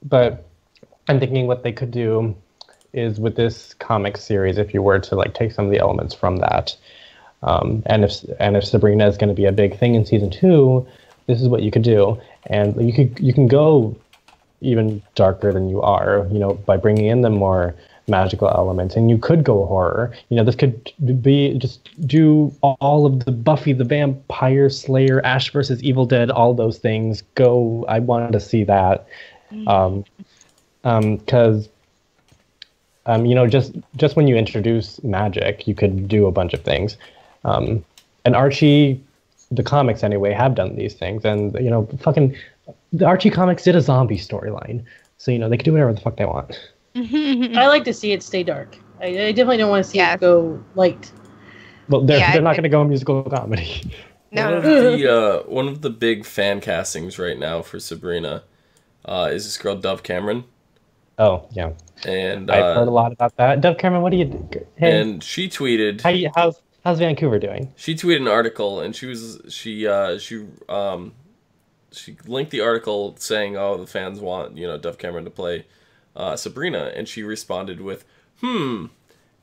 but I'm thinking what they could do is with this comic series, if you were to like take some of the elements from that, and if Sabrina is going to be a big thing in season 2, this is what you could do, and you can go even darker than you are, by bringing in the more magical elements, and you could go horror. This could be just do all of the Buffy the Vampire Slayer, Ash versus Evil Dead, all those things. Go, I wanted to see that, because just when you introduce magic, you could do a bunch of things, and Archie, the comics anyway, have done these things, and fucking the Archie comics did a zombie storyline, so they could do whatever the fuck they want. I like to see it stay dark. I definitely don't want to see it go light. Well, they're not going to go musical comedy. No. One of the big fan castings right now for Sabrina is this girl Dove Cameron. Oh yeah, and I've heard a lot about that. Dove Cameron, what do you do? Hey, and she tweeted, how's Vancouver doing? She tweeted an article, and she linked the article saying, "Oh, the fans want Dove Cameron to play Sabrina," and she responded with, and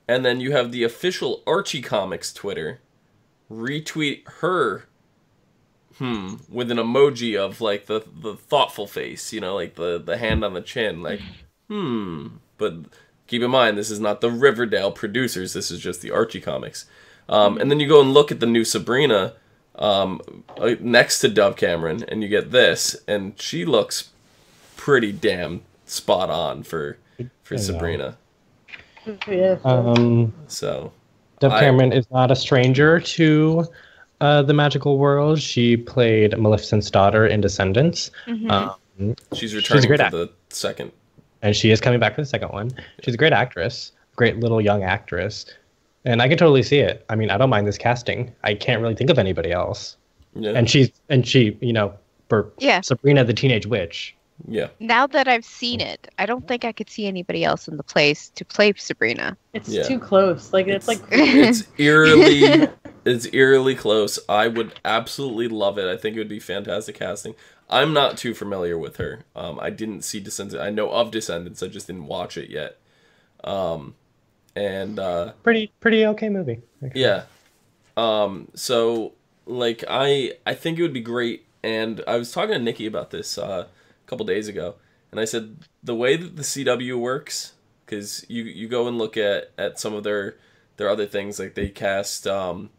then you have the official Archie Comics Twitter retweet her with an emoji of like the thoughtful face, like the hand on the chin, like but keep in mind this is not the Riverdale producers, this is just the Archie Comics. And then you go and look at the new Sabrina next to Dove Cameron, and you get this, and she looks pretty damn spot on for Sabrina. Yeah. So Dove Cameron is not a stranger to the magical world. She played Maleficent's daughter in Descendants. She's returning for the second, and she is coming back for the second one. She's a great actress, great little young actress, and I can totally see it. I mean, I don't mind this casting. I can't really think of anybody else. Yeah. And she, for Sabrina the Teenage Witch. Yeah. Now that I've seen it, I don't think I could see anybody else in the place to play Sabrina. It's too close. It's eerily close. I would absolutely love it. I think it would be fantastic casting. I'm not too familiar with her. I didn't see Descendants. I know of Descendants. I just didn't watch it yet. Pretty okay movie. Actually. Yeah. So like I think it would be great, and I was talking to Nikki about this couple days ago, and I said the way that the CW works, because you go and look at some of their other things, like they cast in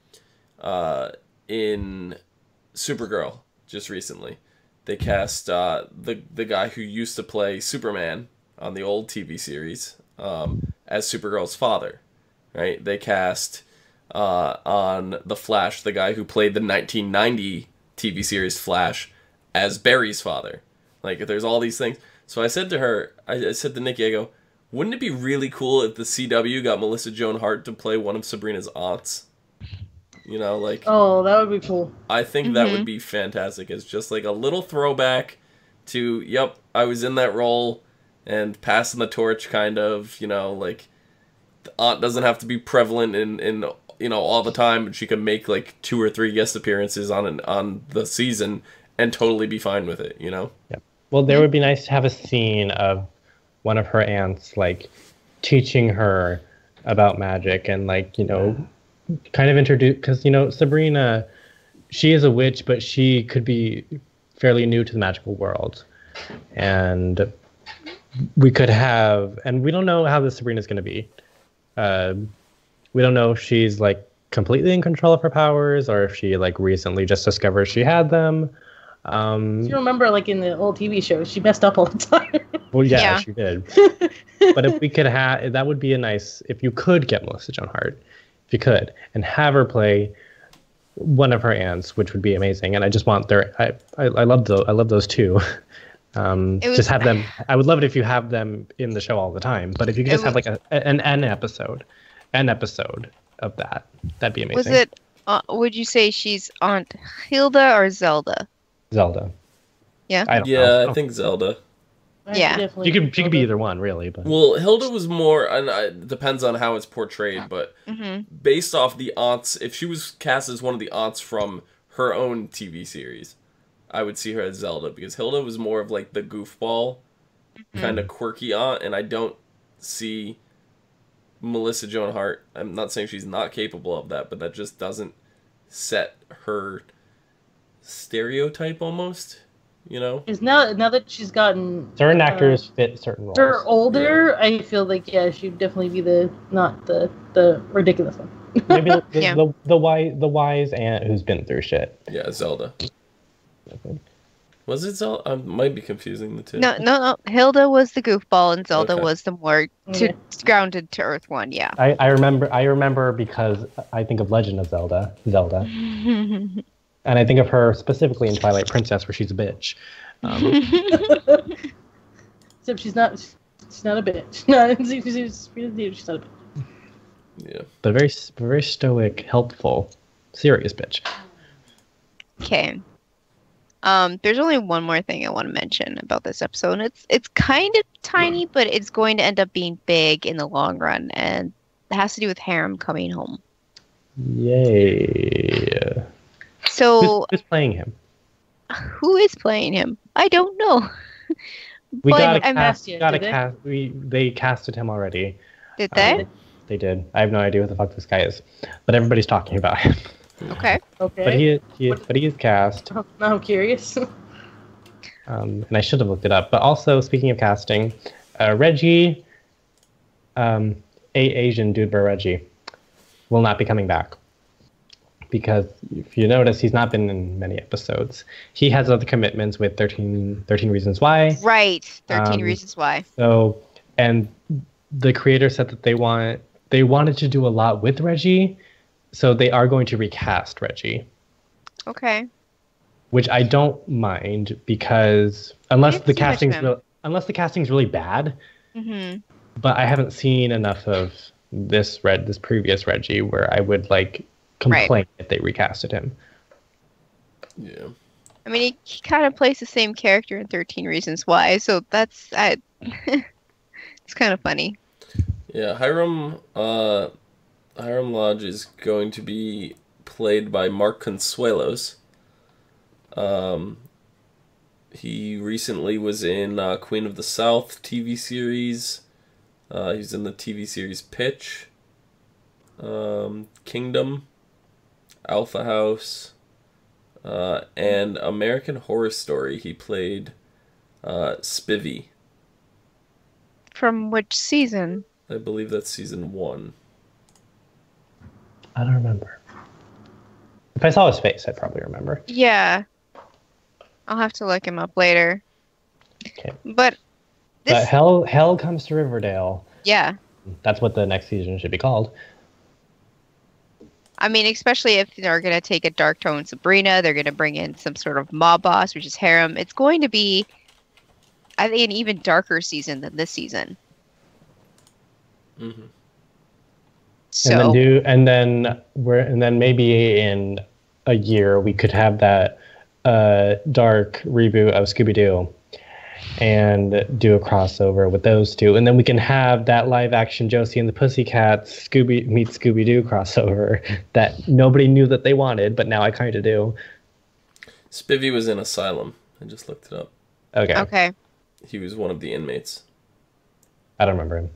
Supergirl just recently, they cast the guy who used to play Superman on the old TV series as Supergirl's father, right? They cast on The Flash the guy who played the 1990 TV series Flash as Barry's father. Like, there's all these things. So I said to her, I said to Nikki, I go, wouldn't it be really cool if the CW got Melissa Joan Hart to play one of Sabrina's aunts? Oh, that would be cool. I think that would be fantastic. It's just like a little throwback to, yep, I was in that role, and passing the torch, kind of, like, the aunt doesn't have to be prevalent in all the time, and she can make like 2 or 3 guest appearances on the season and totally be fine with it, Yeah. Well, there would be nice to have a scene of one of her aunts, like, teaching her about magic and, like, kind of introduce, because, Sabrina, she is a witch, but she could be fairly new to the magical world. And we could have, and we don't know how this Sabrina is going to be. We don't know if she's, like, completely in control of her powers, or if she, like, recently just discovered she had them. You remember, like, in the old TV shows, she messed up all the time. Well, yeah, she did. But if we could have, that would be a nice, if you could get Melissa Joan Hart, if you could, and have her play one of her aunts, which would be amazing. And I just want I love those two. Just have them. I would love it if you have them in the show all the time. But if you could just have like an episode of that, that'd be amazing. Was it? Would you say she's Aunt Hilda or Zelda? Zelda. Yeah. I don't know. I think Zelda. Yeah. Definitely She could be either one, really. But Well, Hilda was more, and it depends on how it's portrayed, but based off the aunts, if she was cast as one of the aunts from her own TV series, I would see her as Zelda, because Hilda was more of like the goofball, kind of quirky aunt, and I don't see Melissa Joan Hart. I'm not saying she's not capable of that, but that just doesn't set her stereotype almost, you know? Is now that she's gotten certain actors fit certain roles. her older, I feel like she'd definitely be not the ridiculous one. Maybe the wise aunt who's been through shit. Yeah, Zelda. Was it Zelda? I might be confusing the two. No. Hilda was the goofball, and Zelda Okay. was the more grounded to earth one. Yeah. I remember because I think of Legend of Zelda, and I think of her specifically in Twilight Princess, where she's a bitch. Except she's not a bitch. No, she's not a bitch. Yeah. But very stoic, helpful, serious bitch. Okay. There's only one more thing I want to mention about this episode. And it's kind of tiny, but it's going to end up being big in the long run, and it has to do with Harem coming home. Yay! So who's playing him? who is playing him? I don't know. We But got a I'm- cast. Did Got a they? cast. They casted him already. Did they? They did. I have no idea what the fuck this guy is, but everybody's talking about him. Okay. Okay. But he is cast. Now I'm curious. And I should have looked it up. But also, speaking of casting, Reggie, Asian dude bear Reggie, will not be coming back. Because if you notice, he's not been in many episodes. He has other commitments with 13 Reasons Why. Right. 13 Reasons Why. So, and the creator said that they wanted to do a lot with Reggie, so they are going to recast Reggie. Okay. Which I don't mind, because unless the It's too much of him. casting's really bad, Mm-hmm. but I haven't seen enough of this previous Reggie where I would complain if they recasted him. Yeah. I mean, he kind of plays the same character in 13 Reasons Why, so that's it's kind of funny. Yeah, Hiram Lodge is going to be played by Mark Consuelos. He recently was in Queen of the South TV series. He's in the TV series Pitch, Kingdom, Alpha House, and American Horror Story. He played Spivvy. From which season? I believe that's season 1. I don't remember. If I saw his face, I'd probably remember. Yeah. I'll have to look him up later. Okay. But this, But Hell Comes to Riverdale. yeah. That's what the next season should be called. I mean, especially if they're going to take a dark tone Sabrina, they're going to bring in some sort of mob boss, which is Harem. It's going to be, I think, an even darker season than this season. Mm-hmm. So, And then maybe in a year we could have that dark reboot of Scooby-Doo and do a crossover with those two, and then we can have that live action Josie and the Pussycats Scooby-Doo crossover that nobody knew that they wanted, but now I kind of do. Spivvy was in Asylum. I just looked it up. okay. He was one of the inmates. I don't remember him.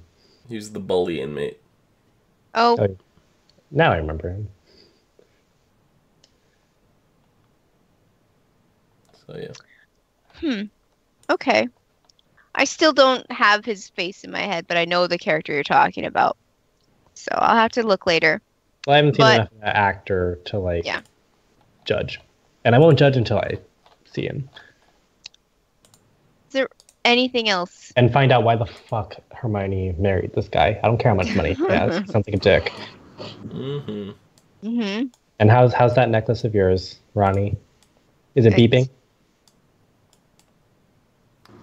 He was the bully inmate. Oh, Now I remember him. So yeah. okay. I still don't have his face in my head, but I know the character you're talking about. So I'll have to look later. Well, I haven't seen But- enough of that actor to Yeah. judge, and I won't judge until I see him Is there anything else? and find out why the fuck Hermione married this guy. I don't care how much money he has. He sounds like a dick. Mm-hmm. Mm-hmm. And how's that necklace of yours, Ronnie? Is it It's- beeping?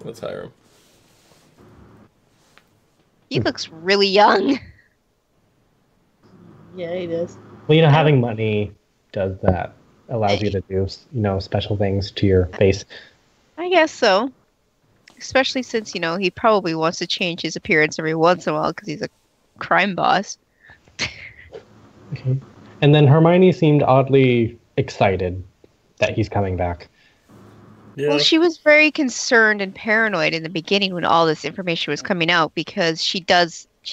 Let's hire him. He looks really young. Yeah, he does. Well, having money does that. Allows you to do, special things to your face. I guess so. Especially since, he probably wants to change his appearance every once in a while because he's a crime boss. Okay. And then Hermione seemed oddly excited that he's coming back. Yeah. Well, she was very concerned and paranoid in the beginning when all this information was coming out because she's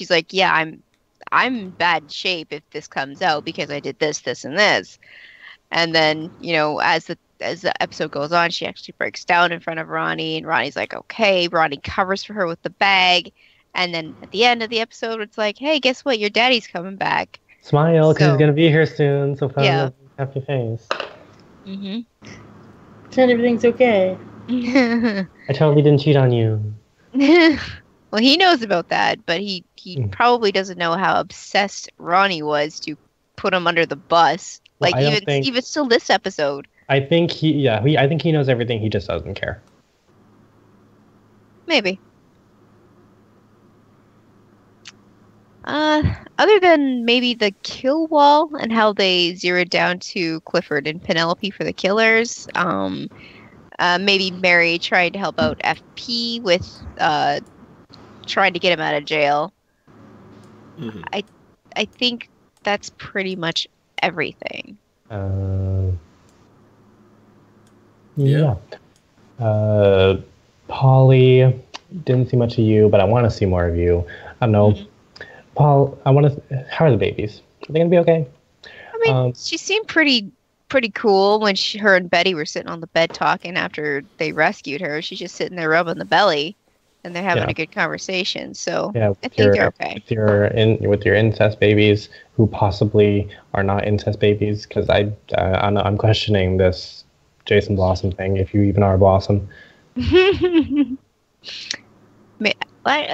like, yeah, I'm in bad shape if this comes out because I did this, this, and this. And then, as the episode goes on, she actually breaks down in front of Ronnie, and Ronnie's like, okay. Ronnie covers for her with the bag. And then at the end of the episode, it's like, hey, guess what? Your daddy's coming back. Smile, because he's going to be here soon, so find Yeah. a happy face. Mm-hmm. Pretend everything's okay. I totally didn't cheat on you. Well, he knows about that, but he probably doesn't know how obsessed Ronnie was to put him under the bus. Well, Like, even still this episode. I think I think he knows everything, he just doesn't care. Maybe. Other than maybe the kill wall and how they zeroed down to Clifford and Penelope for the killers. Maybe Mary tried to help out FP with trying to get him out of jail. Mm-hmm. I think that's pretty much everything. Yeah. Polly, didn't see much of you, but I want to see more of you. I don't know. Mm-hmm. Paul, how are the babies? Are they going to be okay? I mean, she seemed pretty cool when her and Betty were sitting on the bed talking after they rescued her. She's just sitting there rubbing the belly, and they're having a good conversation. So I think they're okay. With your incest babies, who possibly are not incest babies, because I'm questioning this Jason Blossom thing. If you even are Blossom.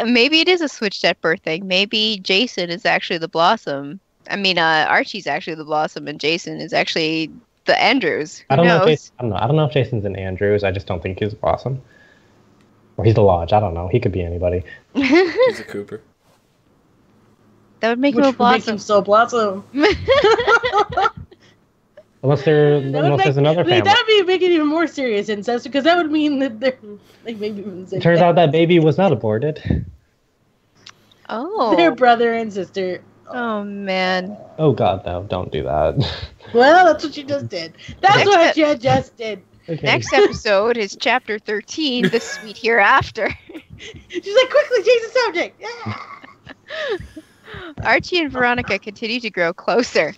Maybe it is a switched at birth thing. Maybe Jason is actually the Blossom. I mean, Archie's actually the Blossom, and Jason is actually the Andrews. Who knows? I don't know if Jason's an Andrews. I just don't think he's a Blossom. Or he's a Lodge. I don't know. He could be anybody. He's a Cooper. That would make him a Which would make Blossom. him so Blossom. Unless there's another family. That would make it even more serious incest, because that would mean that they're maybe even It turns out that baby was not aborted. Oh. Their brother and sister. Oh, man. Oh God, no! Don't do that. Well, that's what you just did. That's what you just did. Okay. Next episode is Chapter 13, The Sweet Hereafter. She's like, quickly change the subject. Yeah. Archie and Veronica continue to grow closer.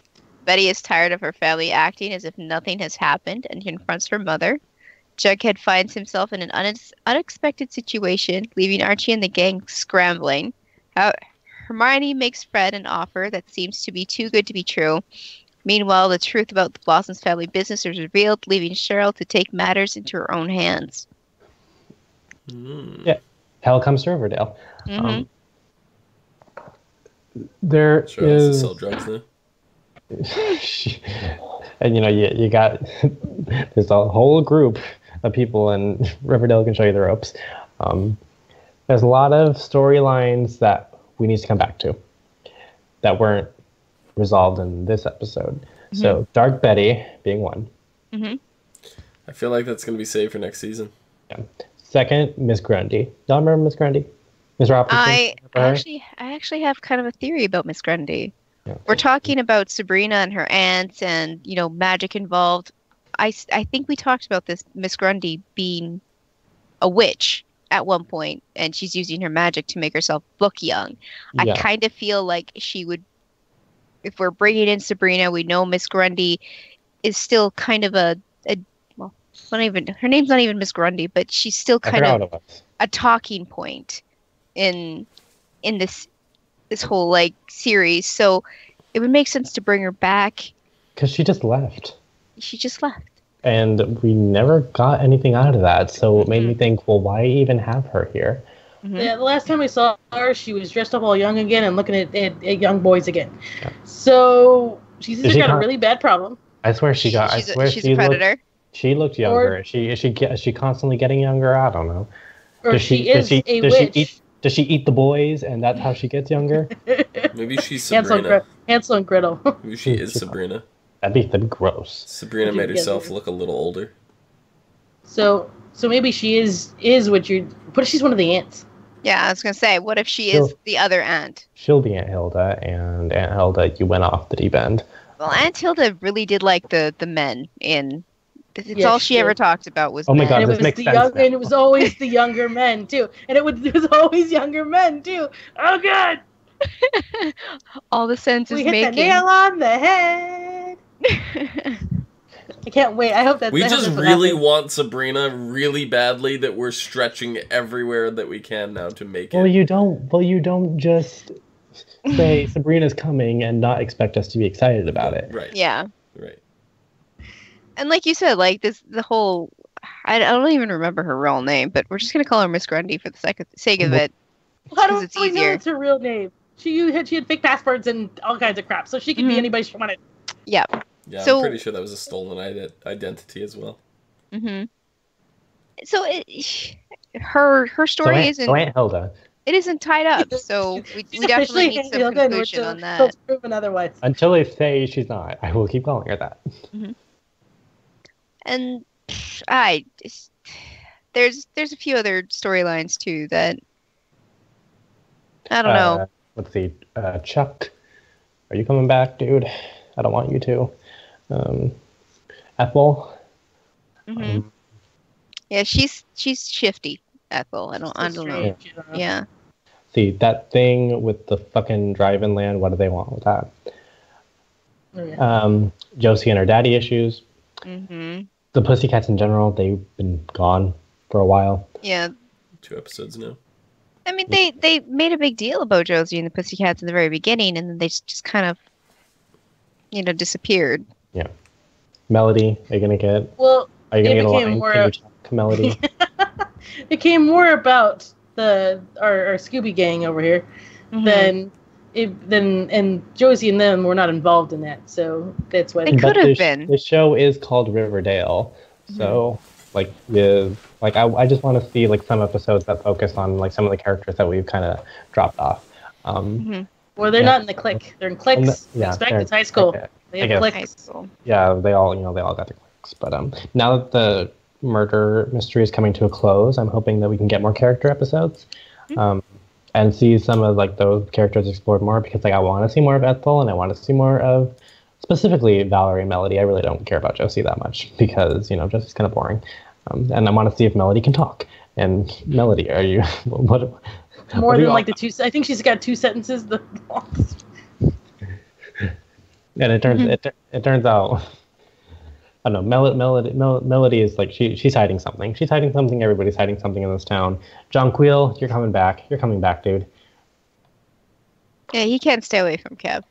Betty is tired of her family acting as if nothing has happened and confronts her mother. Jughead finds himself in an unexpected situation, leaving Archie and the gang scrambling. Hermione makes Fred an offer that seems to be too good to be true. Meanwhile, the truth about the Blossom's family business is revealed, leaving Cheryl to take matters into her own hands. Yeah, hell comes to Riverdale. Mm-hmm. There Sure, has to is, sell drugs now. and you got there's a whole group of people, and Riverdale can show you the ropes. There's a lot of storylines that we need to come back to that weren't resolved in this episode. Mm-hmm. So Dark Betty being one. Mm-hmm. I feel like that's going to be saved for next season. Yeah. Second, Miss Grundy. Y'all remember Miss Grundy? Miss Robinson? I actually have kind of a theory about Miss Grundy. Yeah. We're talking about Sabrina and her aunt and, magic involved. I think we talked about this Miss Grundy being a witch at one point, and she's using her magic to make herself look young. Yeah. I kind of feel like she would, if we're bringing in Sabrina, we know Miss Grundy is still kind of her name's not even Miss Grundy, but she's still kind of a talking point in this whole series. So it would make sense to bring her back. Because she just left. And we never got anything out of that. So it made me think, well, why even have her here? Mm-hmm. Yeah, the last time we saw her, she was dressed up all young again and looking at young boys again. Yeah. So she's either got a really bad problem. I swear she's a predator. She looked younger. Is she constantly getting younger? I don't know. Or she is a witch. Does she eat the boys, and that's how she gets younger? Maybe she's Sabrina. Hansel and Gretel. Maybe she is Sabrina. That'd be gross. Sabrina made herself look a little older. So So maybe she is what you're. What if she's one of the aunts? Yeah, I was gonna say, what if she is the other aunt? She'll be Aunt Hilda, and Aunt Hilda, you went off the deep end. Well, Aunt Hilda really did like the men in. It's Yeah, all she she ever did. talked about was Oh my men. God, And this makes sense now. and it was always the younger men too, and it was always younger men too. Oh God, All the sense is we hit making. the nail on the head. I can't wait. I hope that We I hope just that's what really happens. want Sabrina really badly that we're stretching everywhere that we can now to make it. Well, you don't just say Sabrina's coming and not expect us to be excited about it. Right. Yeah. Right. And like you said, like the whole, I don't even remember her real name, but we're just gonna call her Miss Grundy for the sake of it. How do because it's we know easier. it's her real name? She had fake passports and all kinds of crap, so she could be Mhm. anybody she wanted. Yeah. Yeah, So- I'm pretty sure that was a stolen identity as well. Mm-hmm. So her story isn't So Aunt Hilda, it isn't tied up. So we She's definitely officially need some Hilda, and conclusion until- on that. until it's proven otherwise. until they say she's not, I will keep calling her that. And there's a few other storylines too that I don't know. Let's see. Chuck, are you coming back, dude? I don't want you to. Ethel. Hmm. Yeah, she's shifty, Ethel. I don't know. Strange, you know. Yeah. See, that thing with the fucking drive-in land, what do they want with that? Oh, yeah. Josie and her daddy issues. Hmm. The Pussycats in general, they've been gone for a while. Yeah. 2 episodes now. I mean, they made a big deal about Josie and the Pussycats in the very beginning, and then they just kind of, disappeared. Yeah. Melody, are you gonna get? Well, Are you gonna it get a became line? more Can you of- talk to Melody? it became more about our Scooby Gang over here Mhm. and Josie and them were not involved in that, so that's why. They could But have the been. The show is called Riverdale, so I just want to see like some episodes that focus on like some of the characters that we've kind of dropped off. Mhm. Well, they're Yeah. not in the clique. They're in cliques. Expect they're- it's high school. okay. They I have guess. High cliques. school. Yeah, they all got their cliques. But now that the murder mystery is coming to a close, I'm hoping that we can get more character episodes, and see some of like those characters explored more, because like I want to see more of Ethel and I want to see more of specifically Valerie and Melody. I really don't care about Josie that much because Josie's kind of boring, and I want to see if Melody can talk. And Melody, are you what? More what do than you like the two. I think she's got 2 sentences. And it turns out, I don't know. Melody is like she's hiding something. She's hiding something. Everybody's hiding something in this town. Jonquil, you're coming back. You're coming back, dude. Yeah, he can't stay away from Kev.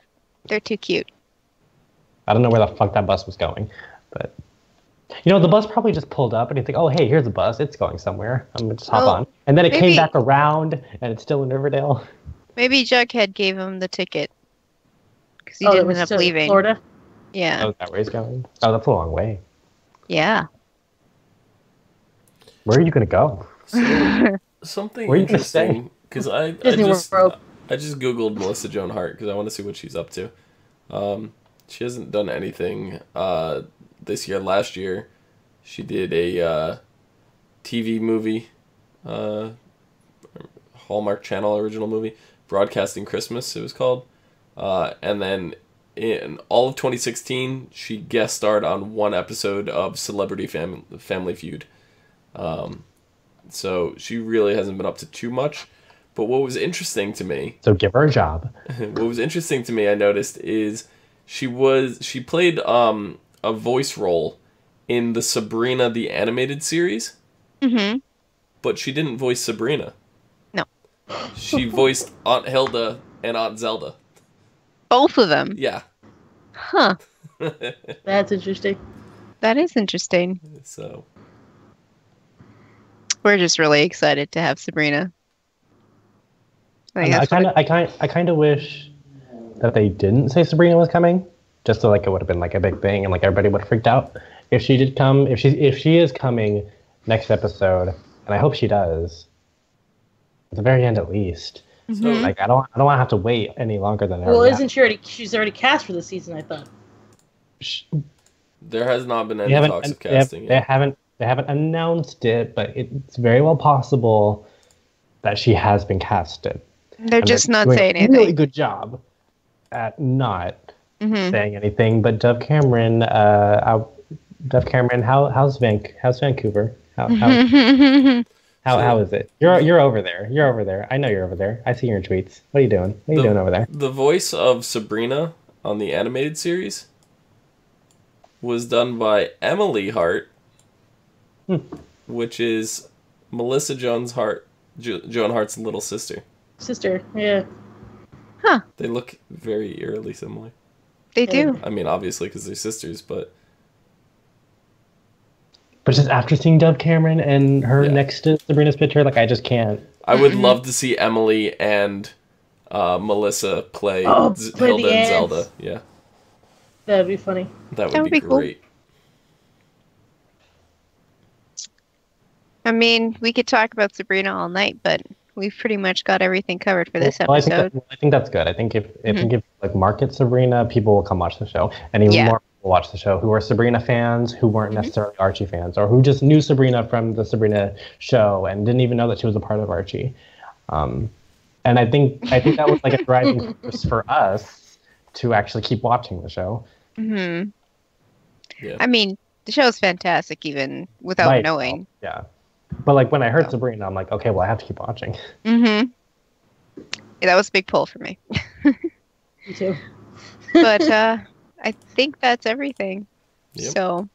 They're too cute. I don't know where the fuck that bus was going, but the bus probably just pulled up and he's like, "Oh, hey, here's a bus. It's going somewhere. I'm gonna just hop Oh, on." And then it came maybe- back around, and it's still in Riverdale. Maybe Jughead gave him the ticket because he it didn't was end up to leaving. Florida. Yeah. Oh, is that where he's going? Oh, that's a long way. Yeah. Where are you gonna go? Something Where you gonna interesting, because I Disney just World. googled Melissa Joan Hart because I want to see what she's up to. She hasn't done anything this year. Last year, she did a TV movie, Hallmark Channel original movie, Broadcasting Christmas. It was called, and then in all of 2016, she guest starred on 1 episode of Celebrity Family Feud. So she really hasn't been up to too much. But what was interesting to me, So give her a job. I noticed is she played a voice role in the Sabrina the Animated Series, Mm-hmm. but she didn't voice Sabrina. No. She voiced Aunt Hilda and Aunt Zelda. Both of them. Yeah. Huh. That's interesting. That is interesting. So We're just really excited to have Sabrina. I think I that's what I kind of wish that they didn't say Sabrina was coming, just so like it would have been like a big thing and like everybody would have freaked out if she did come. If she is coming next episode, and I hope she does, at the very end at least. So Like I don't want to have to wait any longer than. I Well, already isn't she already? She's already cast for the season, I thought. have. there has not been They any haven't. talks of They, have, casting they yet. haven't. They haven't announced it, but it's very well possible that she has been casted. They're just not doing saying a really anything. good job at not Mm-hmm. saying anything. But Dove Cameron, how's Vancouver? How is it? You're over there. You're over there. I know you're over there. I see your tweets. What are you doing? What are you doing over there? The voice of Sabrina on the animated series was done by Emily Hart, which is Melissa Joan Hart's little sister. Sister, yeah. They look very eerily similar. They do. I mean, obviously, because they're sisters, but... But just after seeing Dove Cameron and her next to Sabrina's picture, like, I just can't. I would love to see Emily and Melissa play play Hilda the and ants. Zelda. Yeah. That'd be funny. That would be cool. great. I mean, we could talk about Sabrina all night, but we've pretty much got everything covered for this Well, episode. I think that's good. I think if you give like market Sabrina, people will come watch the show, and even more people watch the show who are Sabrina fans, who weren't necessarily Archie fans, or who just knew Sabrina from the Sabrina show and didn't even know that she was a part of Archie. And I think that was like a driving force for us to actually keep watching the show. Mm-hmm. Yeah. I mean, the show's fantastic even without knowing. Yeah. But like when I heard Sabrina, I'm like, okay, well, I have to keep watching. Mm-hmm. Yeah, that was a big pull for me. Me too. But I think that's everything. Yep. So,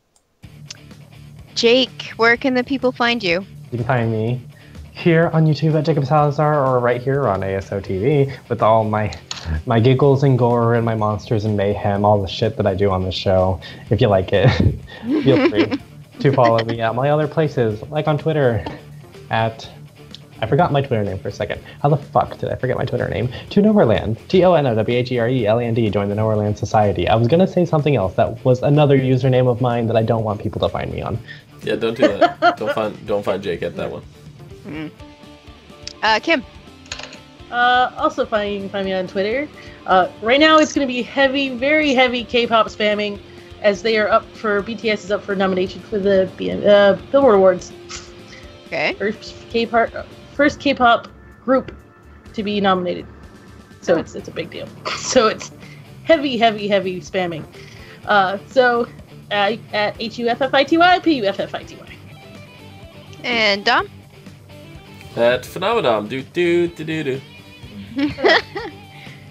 Jake, where can the people find you? You can find me here on YouTube at Jacob Salazar, or right here on ASOTV with all my giggles and gore and my monsters and mayhem, all the shit that I do on the show. If you like it, feel free to follow me at my other places, like on Twitter at... I forgot my Twitter name for a second. How the fuck did I forget my Twitter name? To Nowhereland. TONOWHERELAND. Join the Nowhereland Society. I was going to say something else that was another username of mine that I don't want people to find me on. Yeah, don't do that. don't find Jake at that one. Kim. Also, you can find me on Twitter. Right now, it's going to be heavy, very heavy K-pop spamming, as they are up for BTS is up for nomination for the Billboard Awards. Okay. First K-pop group to be nominated. So it's a big deal. So it's heavy spamming. So at HUFFITY, PUFFITY. And Dom? At Phenomenon. Do.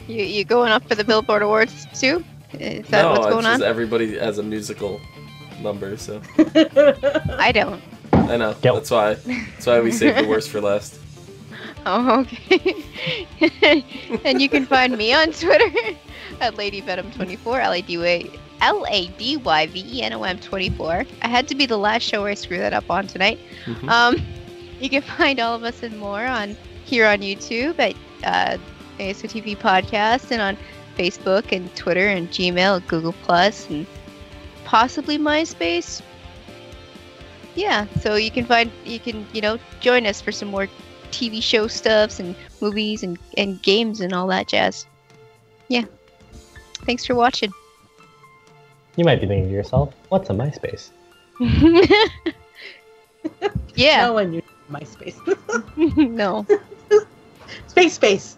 You going up for the Billboard Awards too? Is that what's going on? Everybody has a musical number, so. I don't. I know. Yep. That's why we save the worst for last. Oh, okay. And you can find me on Twitter at LadyVenom24, LadyVenom24. I had to be the last show where I screwed that up on tonight. You can find all of us and more here on YouTube at ASOTV Podcast, and on Facebook and Twitter and Gmail, Google Plus, and possibly MySpace. Yeah, so you can join us for some more TV show stuffs and movies and games and all that jazz. Yeah. Thanks for watching. You might be thinking to yourself, what's a MySpace? Yeah. No one uses MySpace. No. Space.